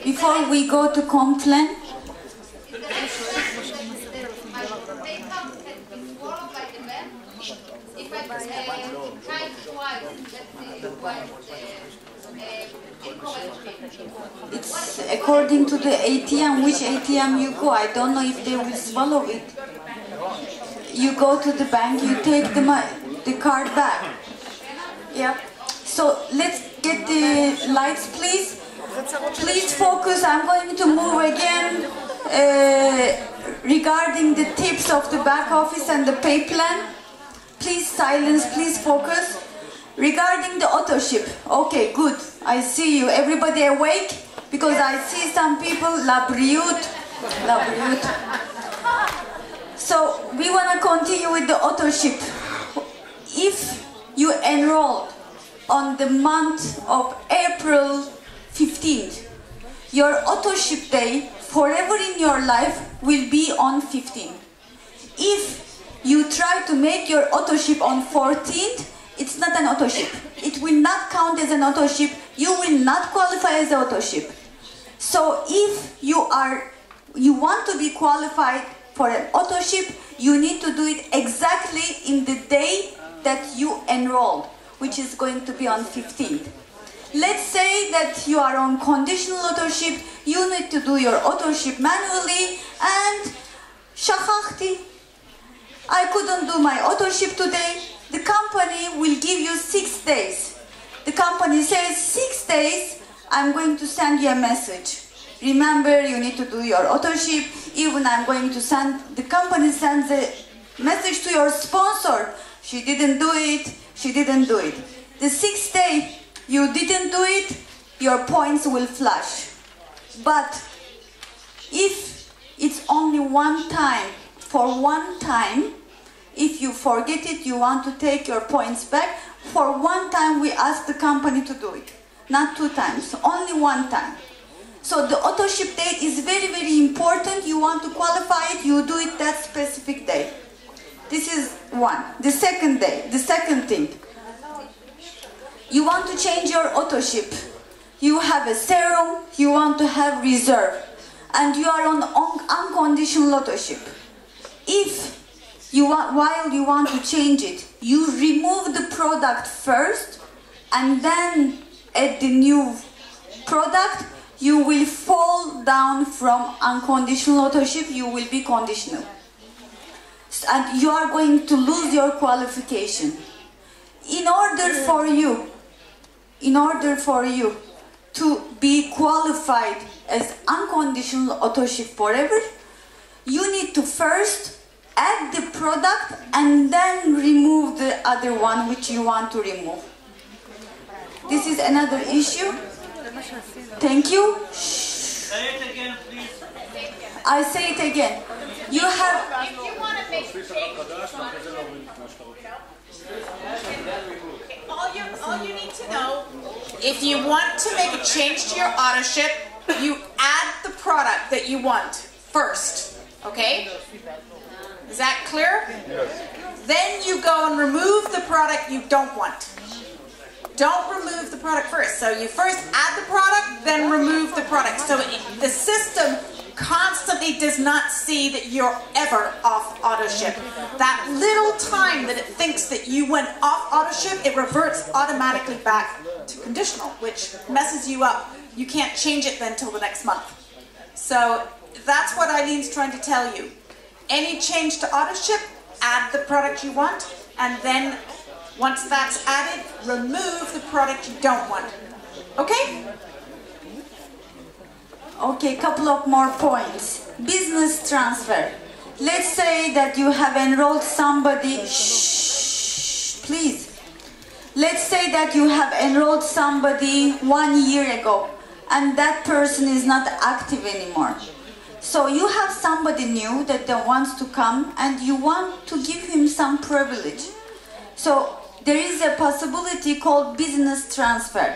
Before we go to complaint, it's according to the ATM, which ATM you go. I don't know if they will swallow it. You go to the bank, you take the card back. Yeah. So let's get the lights, please. Please focus. I'm going to move again regarding the tips of the back office and the pay plan. Please silence, please focus. Regarding the auto ship. Okay, good. I see you. Everybody awake? Because I see some people, la brioute. So we want to continue with the auto ship. If you enrolled on the month of April 15th, your auto ship day forever in your life will be on 15th. If you try to make your auto ship on 14th, it's not an auto ship. It will not count as an auto ship. You will not qualify as an auto ship. So if you want to be qualified for an auto ship, you need to do it exactly in the day that you enrolled, which is going to be on 15th. Let's say that you are on conditional auto ship, you need to do your auto ship manually, and shachachti, I couldn't do my auto ship today. The company will give you 6 days. The company says 6 days, I'm going to send you a message. Remember, you need to do your auto ship. Even I'm going to send, the company sends a message to your sponsor. She didn't do it, she didn't do it. The 6th day, you didn't do it, your points will flash. But if it's only one time, for one time, if you forget it, you want to take your points back, for one time we ask the company to do it. Not 2 times, only 1 time. So the auto ship date is very, very important. You want to qualify it, you do it that specific day. This is one. The second day, the second thing. You want to change your auto ship. You have a serum, you want to have reserve, and you are on unconditional auto ship. If you want, while you want to change it, you remove the product first and then add the new product, you will fall down from unconditional auto ship, you will be conditional. And you are going to lose your qualification. In order for you to be qualified as unconditional auto ship forever, you need to first add the product and then remove the other one which you want to remove. This is another issue. Thank you. Say it again, please. I say it again. You have... If you want to make a change, all you need to know, If you want to make a change to your auto ship, you add the product that you want first. Okay? Is that clear? Yes. Then you go and remove the product you don't want. Don't remove the product first. So you first add the product, then remove the product. So the system constantly does not see that you're ever off auto ship. That little time that it thinks that you went off auto ship, it reverts automatically back to conditional, which messes you up. You can't change it then till the next month. So that's what Eileen's trying to tell you. Any change to auto ship, add the product you want, and then once that's added, remove the product you don't want. Okay? Okay, couple of more points. Business transfer. Let's say that you have enrolled somebody. Shh, please. Let's say that you have enrolled somebody 1 year ago and that person is not active anymore. So you have somebody new that wants to come and you want to give him some privilege. So there is a possibility called business transfer.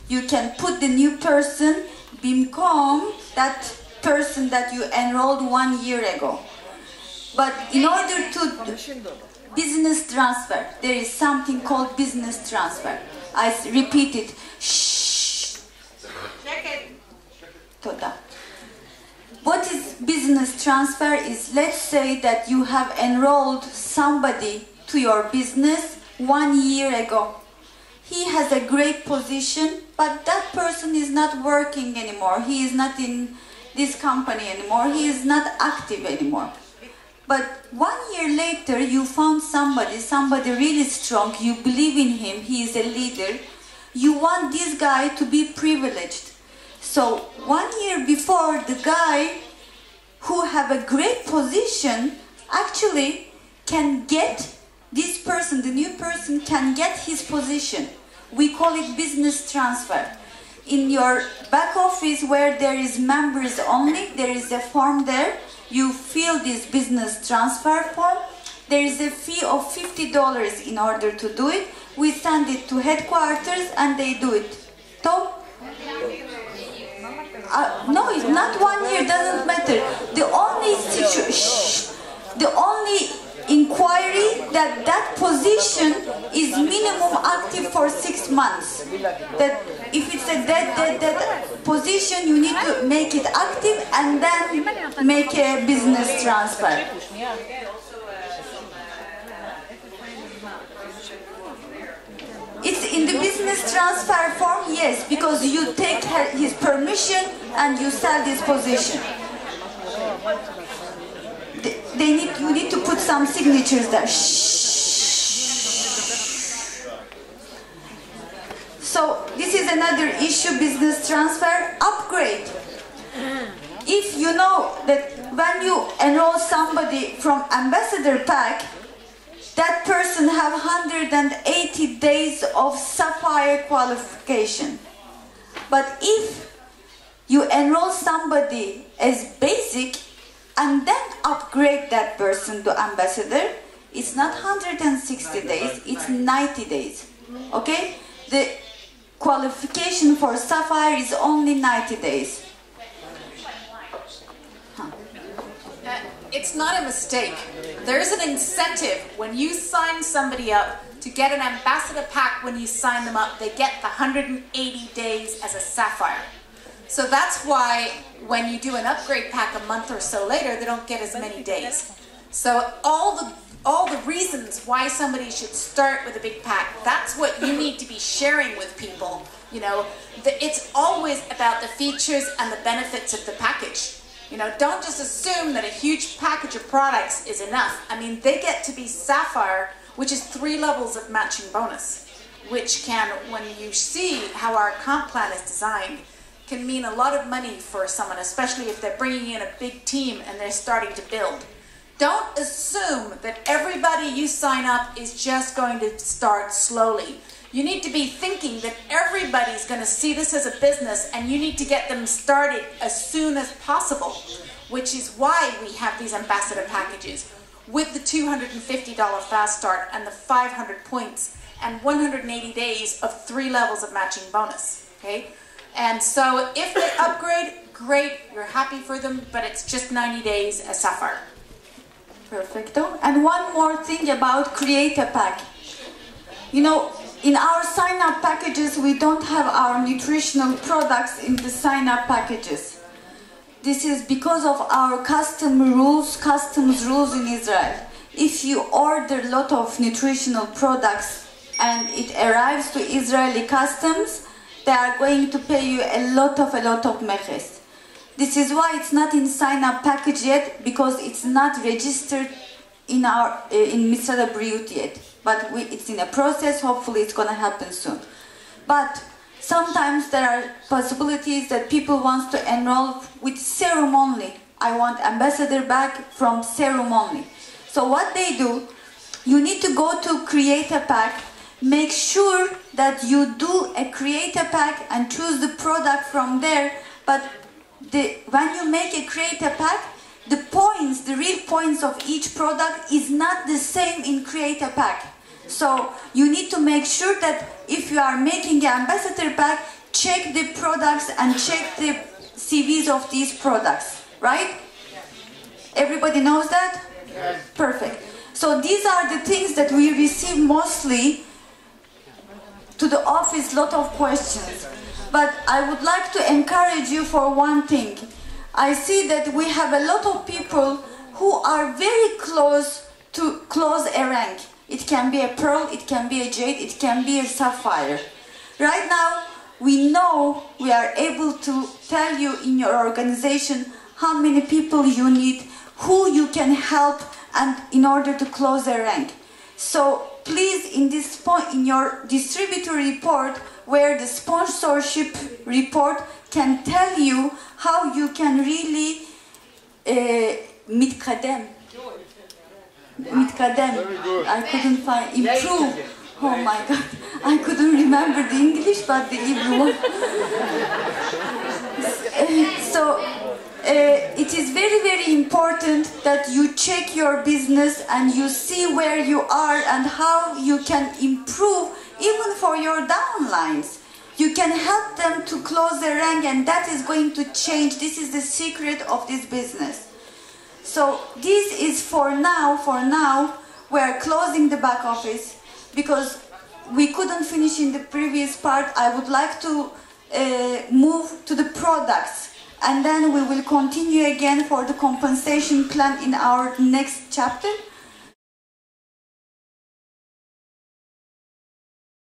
You can put the new person become that person that you enrolled 1 year ago. But in order to business transfer, there is something called business transfer. I repeat it. Shh. Toda. What is business transfer is, let's say that you have enrolled somebody to your business 1 year ago. He has a great position, but that person is not working anymore. He is not in this company anymore. He is not active anymore. But 1 year later, you found somebody really strong. You believe in him. He is a leader. You want this guy to be privileged. So 1 year before, the guy who have a great position actually can get this person, the new person can get his position. We call it business transfer. In your back office where there is members only, there is a form there. You fill this business transfer form. There is a fee of $50 in order to do it. We send it to headquarters and they do it. So, no, it's not 1 year, doesn't matter. The only inquiry that position is minimum active for 6 months. That if it's a dead position, you need to make it active and then make a business transfer. It's in the business transfer form, yes, because you take his permission and you sell this position. You need to put some signatures there. So this is another issue, business transfer. Upgrade. If you know that when you enroll somebody from ambassador pack, that person have 180 days of sapphire qualification. But if you enroll somebody as basic and then upgrade that person to ambassador, it's not 160 days, it's 90 days. Okay? The qualification for sapphire is only 90 days. It's not a mistake. there's an incentive when you sign somebody up to get an ambassador pack. When you sign them up, they get the 180 days as a sapphire. So that's why when you do an upgrade pack a month or so later, they don't get as many days. So all the reasons why somebody should start with a big pack, that's what you need to be sharing with people. You know, it's always about the features and the benefits of the package. You know, don't just assume that a huge package of products is enough. I mean, they get to be sapphire, which is 3 levels of matching bonus, which can, when you see how our comp plan is designed, can mean a lot of money for someone, especially if they're bringing in a big team and they're starting to build. Don't assume that everybody you sign up is just going to start slowly. You need to be thinking that everybody's going to see this as a business, and you need to get them started as soon as possible, which is why we have these ambassador packages with the $250 fast start and the 500 points and 180 days of 3 levels of matching bonus. Okay? And so if they upgrade, great, you're happy for them, but it's just 90 days as sapphire. Perfecto. And one more thing about create a pack. You know, in our sign-up packages, we don't have our nutritional products in the sign-up packages. This is because of our customs rules in Israel. If you order a lot of nutritional products and it arrives to Israeli customs, they are going to pay you a lot of meches. This is why it's not in sign-up package yet, because it's not registered in Misrad HaBriut yet. But it's in a process. Hopefully it's going to happen soon. But sometimes there are possibilities that people want to enroll with serum only. I want ambassador bag from serum only. So what they do, you need to go to create a pack. Make sure that you do a create a pack and choose the product from there. But when you make a create a pack, the points, the real points of each product is not the same in create a pack. So you need to make sure that if you are making an ambassador pack, check the products and check the CVs of these products, right? Everybody knows that? Yes. Perfect. So these are the things that we receive mostly to the office, lot of questions. But I would like to encourage you for one thing. I see that we have a lot of people who are very close to close a rank. It can be a pearl, it can be a jade, it can be a sapphire. Right now, we know we are able to tell you in your organization how many people you need, who you can help, and in order to close a rank. So please, in this point, in your distributor report, where the sponsorship report can tell you how you can really מתקדם. I couldn't find improve. Oh my God, I couldn't remember the English, but the Hebrew one. So it is very, very important that you check your business and you see where you are and how you can improve, even for your downlines. You can help them to close the rank, and that is going to change. This is the secret of this business. So this is for now. For now, we are closing the back office because we couldn't finish in the previous part. I would like to move to the products, and then we will continue again for the compensation plan in our next chapter.